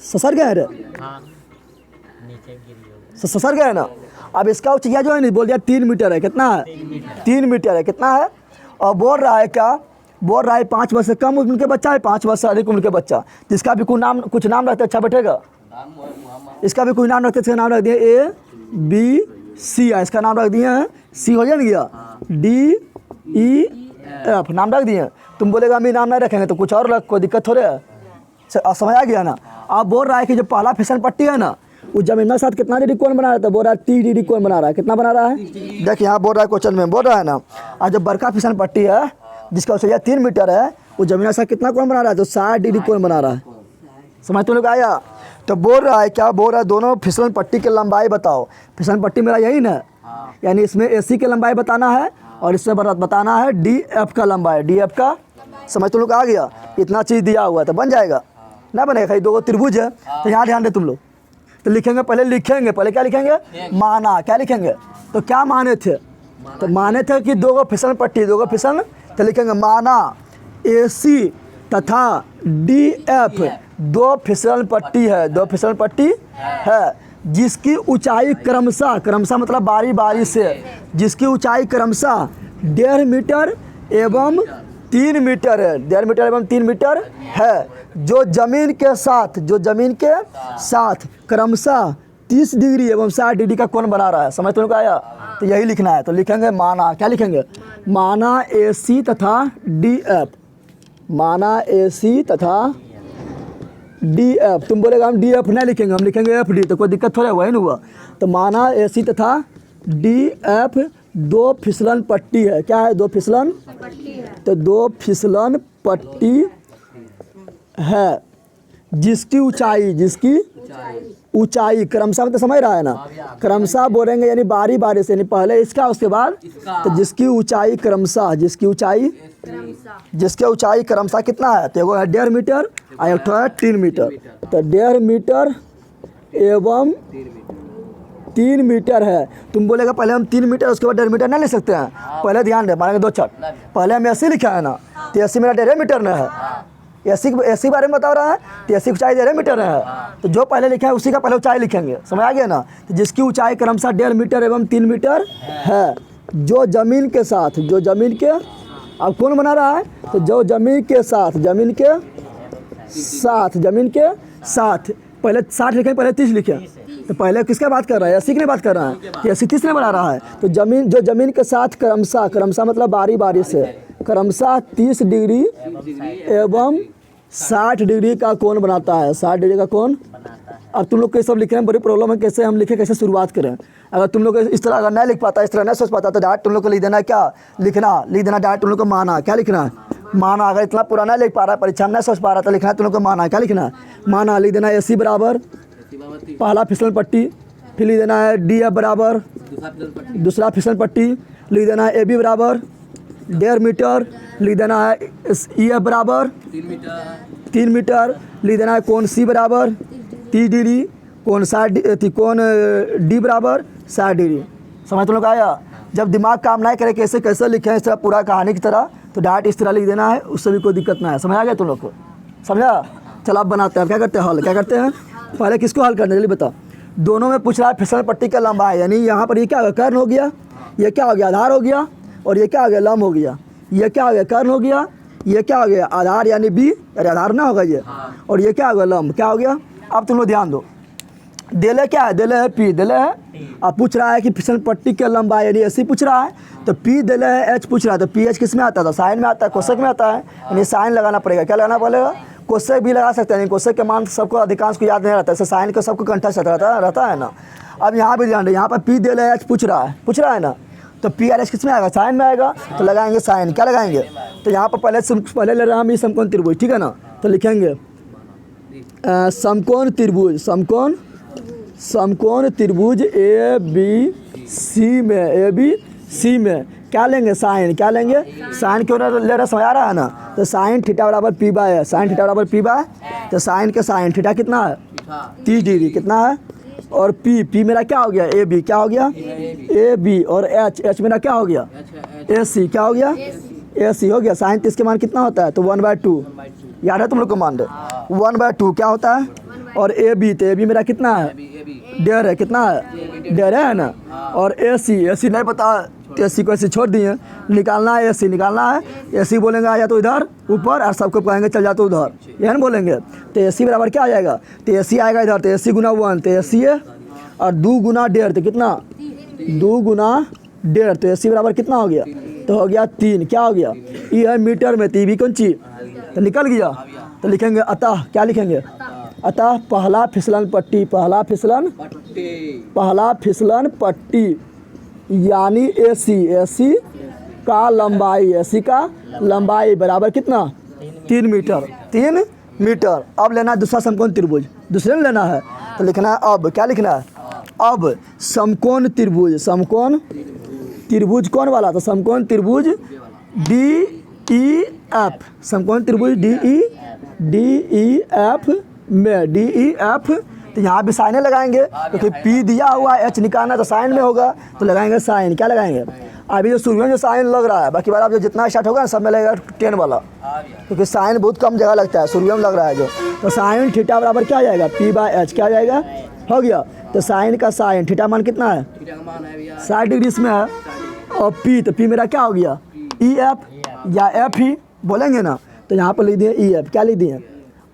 ससर गए रे, ससर गए ना। अब इसका ऊंचाई जो है नहीं, बोल दिया 3 मीटर है, कितना है, 3 मीटर है, कितना है। और बोल रहा है क्या, बोल रहा है 5 वर्ष से कम उम्र के बच्चा है, 5 वर्ष से अधिक उम्र के बच्चा, जिसका भी कुछ नाम रहता है, अच्छा बैठेगा, इसका भी कुछ नाम रखते, इसका नाम रख दिए ABC, इसका नाम रख दिए हैं C, हो गया DEF नाम रख दिए। तुम बोलेगा हम नाम नहीं रखेंगे तो कुछ और रख, कोई दिक्कत थोड़े है, समझ आ गया ना। आप बोल रहा है कि जो पहला फिसल पट्टी है ना वो जमीन के साथ कितना डिग्री कोण बना रहा था, बोल रहा है 30 डिग्री कोण बना रहा है, कितना बना रहा है, देखिए यहाँ बोल रहा है क्वेश्चन में, बोल रहा है ना। और जो बड़का फिसल पट्टी है जिसका ऊंचाई 3 मीटर है वो जमीन के साथ कितना कोण बना रहा है, तो 60 डिग्री कोण बना रहा है, समझ तुम लोग आया। तो बोल रहा है क्या, बोल रहा है दोनों फिसलन पट्टी की लंबाई बताओ। फिसलन पट्टी मेरा यही ना, यानी इसमें AC की लंबाई बताना है और इसमें बताना है DF का लंबाई, DF का, समझ तुम लोग आ गया। इतना चीज़ दिया हुआ है तो बन जाएगा ना, बनेगा। खाली 2 त्रिभुज है, तो यहाँ ध्यान दे तुम लोग, तो लिखेंगे पहले क्या लिखेंगे, माना, क्या लिखेंगे, तो क्या माने थे, तो माने थे कि 2 फिसल पट्टी, 2 फिसल, तो लिखेंगे माना AC तथा DF 2 फिसल पट्टी है, 2 फिसल पट्टी है, जिसकी ऊंचाई क्रमशः मतलब बारी बारी से, जिसकी ऊंचाई क्रमशः 1.5 मीटर एवं 3 मीटर है, 1.5 मीटर एवं 3 मीटर है, जो जमीन के साथ क्रमशः 30 डिग्री एवं 60 डिग्री का कोण बना रहा है, समझ तुमको आया। तो यही लिखना है, तो लिखेंगे माना, क्या लिखेंगे, माना AC तथा DF, माना AC तथा DF। तुम बोलेगा हम DF नहीं लिखेंगे, हम लिखेंगे FD, तो कोई दिक्कत थोड़ा, वही ना हुआ। तो माना AC तथा DF 2 फिसलन पट्टी है, क्या है, 2 फिसलन पट्टी है, तो 2 फिसलन पट्टी है, जिसकी ऊंचाई, क्रमशः में तो समझ रहा है ना, क्रमशः बोलेंगे यानी बारी बारी से, यानी पहले इसका उसके बाद, तो जिसकी ऊंचाई क्रमशः, जिसकी ऊंचाई क्रमशः कितना है, तो एगो है 1.5 मीटर और एक है 3 मीटर, तो 1.5 मीटर एवं 3 मीटर है। तुम बोलेगा पहले हम 3 मीटर उसके बाद 1.5 मीटर नहीं ले सकते हैं, पहले ध्यान दे, मानेंगे 2 छठ, पहले हम 80 लिखा है ना, तो 80 मेरा 1.5 मीटर में है, 80 बारे में बता रहा है, तो 80 की ऊंचाई 1.5 मीटर है, तो जो पहले लिखा है उसी का पहले ऊंचाई लिखेंगे, समझ आ गया ना। तो जिसकी ऊंचाई क्रमशः 1.5 मीटर एवं 3 मीटर है, जो जमीन के साथ, जो जमीन के, अब कौन बना रहा है, तो जो जमीन के साथ, जमीन के साथ, पहले 60 लिखे पहले 30 लिखे, तो पहले किसका बात कर रहा है, 80 की बात कर रहा है, तो 80 30 ने बना रहा है, तो जमीन, जो जमीन के साथ क्रमशः मतलब बारी बारी से क्रमशः 30 डिग्री एवं 60 डिग्री का कोण बनाता है, 60 डिग्री का कोण। अब तुम लोग को ये सब लिखने में बड़ी प्रॉब्लम है, कैसे हम लिखें, कैसे शुरुआत करें। अगर तुम लोग इस तरह अगर नहीं लिख पाता, इस तरह नहीं सोच पाता, तो डायरेक्ट तुम लोग को लिख देना, क्या लिख देना डायरेक्ट तुम लोग को माना, क्या लिखना है, माना। अगर इतना पुराना लिख पा रहा है, परीक्षा में नहीं सोच पा रहा, तो लिखना है तुम लोग को माना, क्या लिखना है, माना। लिख देना AC बराबर पहला फिसलन पट्टी, फिर लिख देना है DF बराबर दूसरा फिसलन पट्टी, लिख देना है AB बराबर 1.5 मीटर, लिख देना है EF बराबर 3 मीटर, लिख देना है कोण C बराबर 30 डिग्री, कोण D बराबर 60 डिग्री। समझ तुम लोग आया। जब दिमाग काम नहीं करे कैसे कैसे लिखें इस तरह पूरा कहानी की तरह, तो डायरेक्ट इस तरह लिख देना है, उससे भी कोई दिक्कत ना है। समझ आ गया तुम लोग को, समझा। चलो अब बनाते हैं, क्या करते हैं, हल क्या करते हैं, पहले किसको हल करना है जल्दी बताओ। दोनों में पूछ रहा है फिसल पट्टी का लंबाई, यानी यहाँ पर ये क्या हो गया, कर्ण हो गया, ये क्या हो गया, आधार हो गया, और ये क्या हो गया, लंब हो गया, ये क्या हो गया, कर्ण हो गया, ये क्या हो गया, आधार यानी B, अरे आधार ना होगा ये, और ये क्या हो गया, लंब, क्या हो गया। अब तुम लोग ध्यान दो, देले क्या है, देले है P, देले है, अब पूछ रहा है कि फिसल पट्टी की लंबाई यानी 80 पूछ रहा है, तो P देले है, H पूछ रहा है, तो PH किस में आता है, तो साइन में आता है, कोशक में आता है, यानी साइन लगाना पड़ेगा, क्या लगाना पड़ेगा, कोशक भी लगा सकते हैं, कोशक के मान सबको अधिकांश को याद नहीं रहता है, साइन को सबको कंठस्थ रहता है ना। अब यहाँ भी ध्यान दे, यहाँ पर P देले है, H पूछ रहा है ना, तो P और H किस में आएगा, साइन में आएगा, तो लगाएंगे साइन, क्या लगाएंगे, तो यहाँ पर पहले ले रहा हम ये समकोण त्रिभुज, ठीक है ना, तो लिखेंगे समकोण त्रिभुज, समकोण त्रिभुज ABC में क्या लेंगे, साइन, क्या लेंगे, साइन क्यों ले रहा, समझ आ रहा है ना। तो साइन थीटा बराबर P बाय है, साइन थीटा बराबर P बाय, तो साइन के साइन थीटा कितना है 30 डिग्री, कितना है, और P मेरा क्या हो गया, AB, क्या हो गया AB, और H मेरा क्या हो गया AC, क्या हो गया AC हो गया। साइन 30 के मान कितना होता है, तो 1/2, याद है तुम लोग को मान दो, 1/2 क्या होता है, और AB, तो AB मेरा कितना है, 1.5 है, कितना है, 1.5 है ना, और AC नहीं पता, तो AC को ऐसे छोड़ दिए, निकालना है AC, निकालना है, AC बोलेंगे आ जा तो इधर ऊपर, और सबको कहेंगे चल जा तो उधर, यह ना बोलेंगे, तो AC बराबर क्या आ जाएगा, तो AC आएगा इधर, तो AC गुना 1, तो AC है, और 2 गुना 1.5, तो कितना 2 गुना 1.5, तो AC बराबर कितना हो गया, तो हो गया 3, क्या हो गया, ये है मीटर में, तो भी कौन चीज, तो निकल गया, तो लिखेंगे अतः, क्या लिखेंगे, अतः पहला फिसलन पट्टी यानी AC का लंबाई बराबर कितना 3 मीटर। अब लेना है दूसरा समकोण त्रिभुज, दूसरे में लेना है, तो लिखना है अब, क्या लिखना है, अब समकोण त्रिभुज कौन वाला, तो समकोण त्रिभुज DEF, समकोण त्रिभुज DEF में, DEF, तो यहाँ भी साइन लगाएंगे, क्योंकि P दिया हुआ है, H निकालना तो साइन में होगा, तो लगाएंगे साइन, क्या लगाएंगे, अभी जो शुरू में जो साइन लग रहा है, बाकी बार आप जो जितना स्टार्ट होगा ना सब में लगेगा 10 वाला, क्योंकि साइन बहुत कम जगह लगता है, शुरू में लग रहा है जो, तो साइन थीटा बराबर क्या आ जाएगा, P/H, क्या आ जाएगा, हो गया। तो साइन का साइन थीटा मान कितना है 60 डिग्री इसमें है, और P, तो P मेरा क्या हो गया EF या F ही बोलेंगे ना, तो यहाँ पर लिख दिए EF, क्या लिख दिए,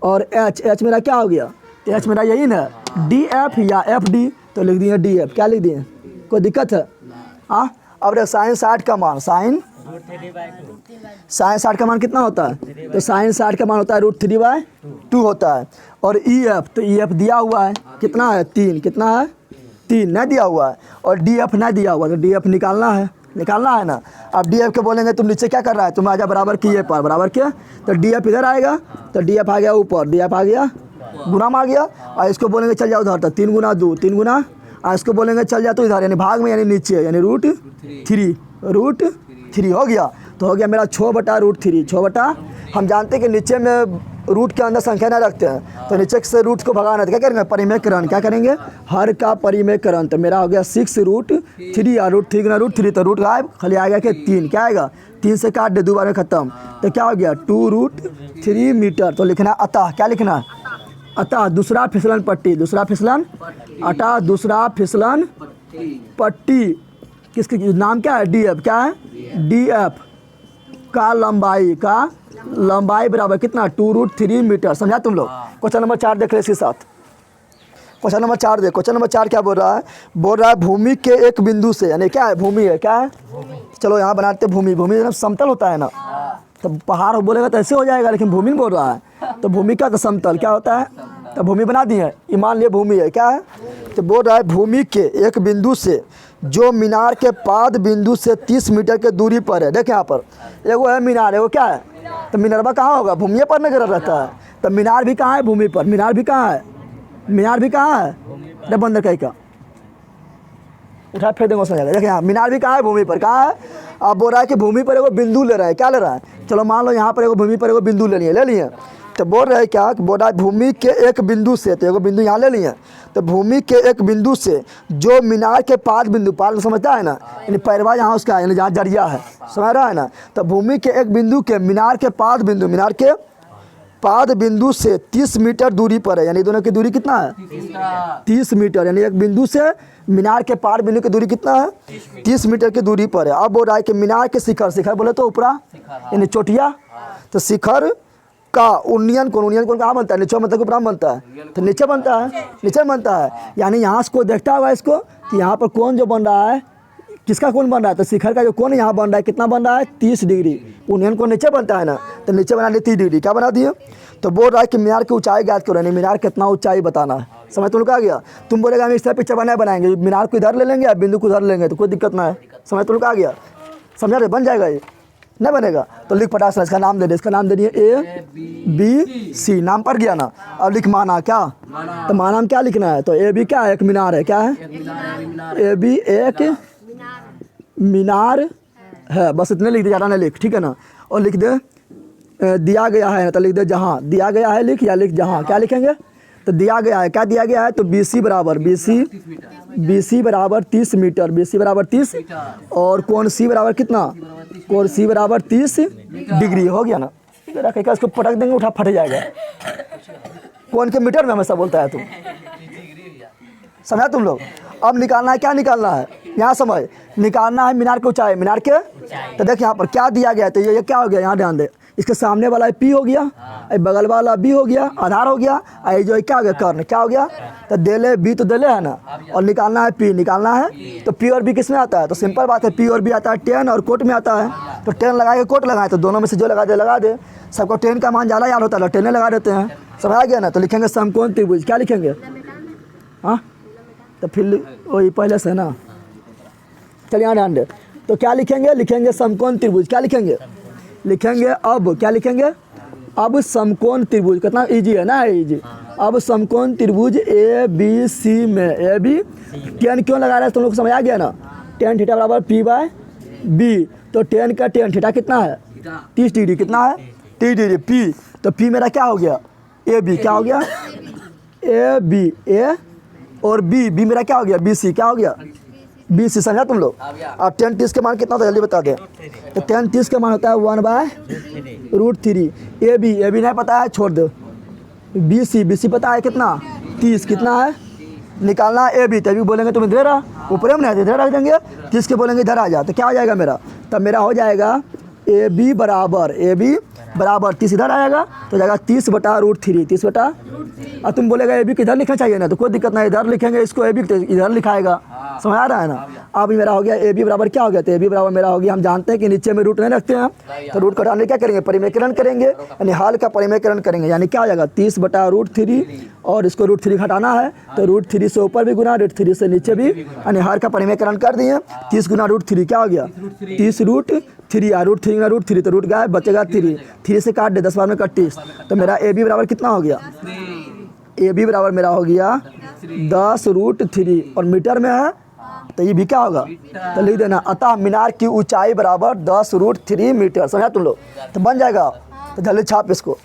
और H मेरा क्या हो गया, तो H मेरा यही ना DF या FD, तो लिख दिए DF, क्या लिख दिए, कोई दिक्कत है, हाँ। अब देख साइन 60 का मान, साइन 60 का मान कितना होता है, तो साइन 60 का मान होता है √3/2 होता है, और EF, तो EF दिया हुआ है, कितना है 3, कितना है 3 नहीं दिया हुआ है, और DF नहीं दिया हुआ, तो DF निकालना है ना। अब DF के बोलेंगे तुम नीचे क्या कर रहा है, तुम आजा बराबर किए पर, बराबर क्या, तो DF इधर आएगा, तो DF आ गया ऊपर, DF आ गया गुना में आ गया। और इसको बोलेंगे चल जाओ उधर तक, 3 गुना 2, 3 गुना, और इसको बोलेंगे चल जा तो इधर, यानी भाग में यानी नीचे, यानी √3 हो गया। तो हो गया मेरा 6/√3। 6 हम जानते हैं कि नीचे में रूट के अंदर संख्या ना रखते हैं, तो नीचे से रूट को भगाना, तो क्या करेंगे, परिमेयकरण। क्या करेंगे, हर का परिमेयकरण। तो मेरा हो गया 6√3, और √3 गुना √3, तो रूट गायब, खाली आ गया कि 3। क्या आएगा, 3 से काट दे, 2 बार में खत्म। तो क्या हो गया 2√3 मीटर। तो लिखना अतः, क्या लिखना, अतः दूसरा फिसलन पट्टी, दूसरा फिसलन पट्टी किसकी नाम क्या है, DF। क्या है, DF का लंबाई बराबर कितना, 2√3 मीटर। समझा तुम लोग। क्वेश्चन नंबर 4 देख रहे इसके साथ। क्वेश्चन नंबर 4 देख। क्वेश्चन नंबर 4 क्या बोल रहा है, भूमि के एक बिंदु से, यानी क्या है, भूमि है, क्या है, चलो यहाँ बनाते भूमि। भूमि जब समतल होता है ना, तो पहाड़ बोलेगा तो ऐसे हो जाएगा, लेकिन भूमि बोल रहा है, तो भूमि का तो समतल क्या होता है, तो भूमि बना दी है, ये मान लिया भूमि है। क्या है, तो बोल रहा है भूमि के एक बिंदु से जो मीनार के पाद बिंदु से 30 मीटर के दूरी पर है। देखें यहाँ पर एगो है मीनार, एगो क्या है, तो मीनारवा कहाँ होगा, भूमि पर नजर रहता है। तो मीनार भी कहाँ है, भूमि पर। मीनार भी कहाँ है, अरे बंदर कहीं का उठा फेंक देंगे समझ जाएगा। देखिए यहाँ मीनार भी कहाँ है, भूमि पर। कहाँ है, आप बोल रहा है कि भूमि पर एगो बिंदु ले रहा है। क्या ले रहा है, चलो मान लो यहाँ पर एगो भूमि पर एगो बिंदु ले लिए। तो बोल रहे हैं क्या, बोल रहा है भूमि के एक बिंदु से, तो एगो बिंदु यहाँ ले लिए। तो भूमि के एक बिंदु से जो मीनार के पाद बिंदु, पाद समझता है ना, यानी पैरवा यहाँ उसका, यानी जहाँ जरिया है, समझ रहा है ना। तो भूमि के एक बिंदु के मीनार के पाद बिंदु से 30 मीटर दूरी पर है, यानी दोनों की दूरी कितना है, 30 मीटर। यानी एक बिंदु से मीनार के पाद बिंदु की दूरी कितना है, 30 मीटर की दूरी पर है। अब बोल रहा है कि मीनार के शिखर बोले तो ऊपरा, यानी चोटिया, तो शिखर का उन्नयन कोण कहाँ बनता है, नीचे बनता है ऊपरा बनता है, तो नीचे बनता है। यानी यहाँ से देखता होगा इसको कि यहाँ पर कोण जो बन रहा है, किसका कोण बन रहा है, तो शिखर का जो कोण यहाँ बन रहा है, कितना बन रहा है, 30 डिग्री। उन्नयन कोण नीचे बनता है ना, तो नीचे बना लिए 30 डिग्री। क्या बना दिए, तो बोल रहा है कि मीनार की ऊंचाई ज्ञात करो, यानी मीनार कितना ऊंचाई बताना है। समझ तुम लोग आ गया। तुम बोलेगा हम इस तरह पिक्चर बनाएंगे, मीनार को इधर ले लेंगे या बिंदु को उधर लेंगे, तो कोई दिक्कत ना है। समझ तुम लोग आ गया, समझा रहे, बन जाएगा ये, नहीं बनेगा तो लिख पटा, इसका नाम दे दे, इसका नाम दे दिए ABC। नाम पर गया ना। अब लिख माना, क्या, तो माना में क्या लिखना है, तो AB क्या है, एक मीनार है। क्या है, AB एक मीनार है, बस इतने लिख दे, ज़्यादा नहीं लिख, ठीक है ना। और लिख दे दिया गया है, तो लिख दे जहाँ दिया गया है, लिख, या लिख जहाँ। क्या लिखेंगे, तो दिया गया है, क्या दिया गया है, तो BC बराबर 30 मीटर, BC बराबर 30, और कोण C बराबर कितना, कोण C बराबर 30 डिग्री। हो गया ना, रखेगा इसको पटक देंगे, उठा फट जाएगा। कोण के मीटर में हमेशा बोलता है तुम, समझा तुम लोग। अब निकालना है, क्या निकालना है, यहाँ समझ, निकालना है मीनार की ऊंचाई, मीनार के। तो देख यहाँ पर क्या दिया गया है, तो ये क्या हो गया, यहाँ ध्यान दे, इसके सामने वाला P हो गया, बगल वाला B हो गया, आधार हो गया, और जो क्या हो गया, कर्ण। क्या हो गया, तो देले B तो देले है ना, और निकालना है P, निकालना है। तो P और B किस में आता है, तो सिंपल बात है, P और B आता है 10 और कोट में आता है। तो 10 लगा के कोट लगाए, तो दोनों में से जो लगा दे। सबको 10 का मान ज़्यादा याद होता है, 10 लगा देते हैं, समझ आ गया ना। तो लिखेंगे समकोण त्रिभुज। क्या लिखेंगे, हाँ, तो फिर वही पहले से ना, चलिए यहाँ ध्यान दे। तो क्या लिखेंगे समकोण त्रिभुज। क्या लिखेंगे अब, क्या लिखेंगे, अब समकोण त्रिभुज, कितना इजी है ना, इजी। अब समकोण त्रिभुज ABC में, AB 10 क्यों लगा रहा है, तुम लोग समझ आ गया ना। tan थीटा बराबर P/B, तो tan का tan थीटा कितना है, 30 डिग्री, कितना है, 30 डिग्री। P, तो P मेरा क्या हो गया, AB। क्या हो गया, AB, A, और B मेरा क्या हो गया, BC। क्या हो गया, BC। समझा तुम लोग। अब tan 30 के मान कितना होता है, जल्दी बता दें। तो tan 30 का मान होता है 1/√3। AB नहीं पता है, छोड़ दो। BC पता है कितना, 30, कितना है, निकालना है AB। तभी बोलेंगे तुम इधर आ, ऊपर में नहीं, इधर रख देंगे, 30 के बोलेंगे इधर आ जा, तो क्या हो जाएगा मेरा, तब मेरा हो जाएगा AB बराबर 30 इधर आएगा, तो जाएगा 30/√3, 30 और तुम बोलेगा AB किधर लिखना चाहिए ना, तो कोई दिक्कत नहीं, इधर लिखेंगे इसको, AB तो इधर लिखाएगा। समझ आ रहा है ना। अब मेरा हो गया AB बराबर क्या हो गया, तो AB बराबर मेरा हो गया, हम जानते हैं कि नीचे में रूट नहीं रखते हैं, तो रूट घटाने क्या करेंगे, परिमेयकरण करेंगे, यानी हाल का परिमेयकरण करेंगे, यानी क्या हो जाएगा 30/√3, और इसको √3 घटाना है, तो √3 से ऊपर भी गुना, √3 से नीचे भी, यानी हाल का परिमेयकरण कर दिए। 30 गुना √3 क्या हो गया, 30√3, √3 गुना √3, तो रूट गायब, बचेगा 3 से काट दे, 10 बार में 31, तो मेरा AB बराबर कितना हो गया, ए बी बराबर मेरा हो गया 10√3 और मीटर में है तो ये भी क्या होगा तो लिख देना, अतः मीनार की ऊंचाई बराबर 10√3 मीटर। समझा तुम लोग? तो बन जाएगा, तो जल्दी छाप इसको।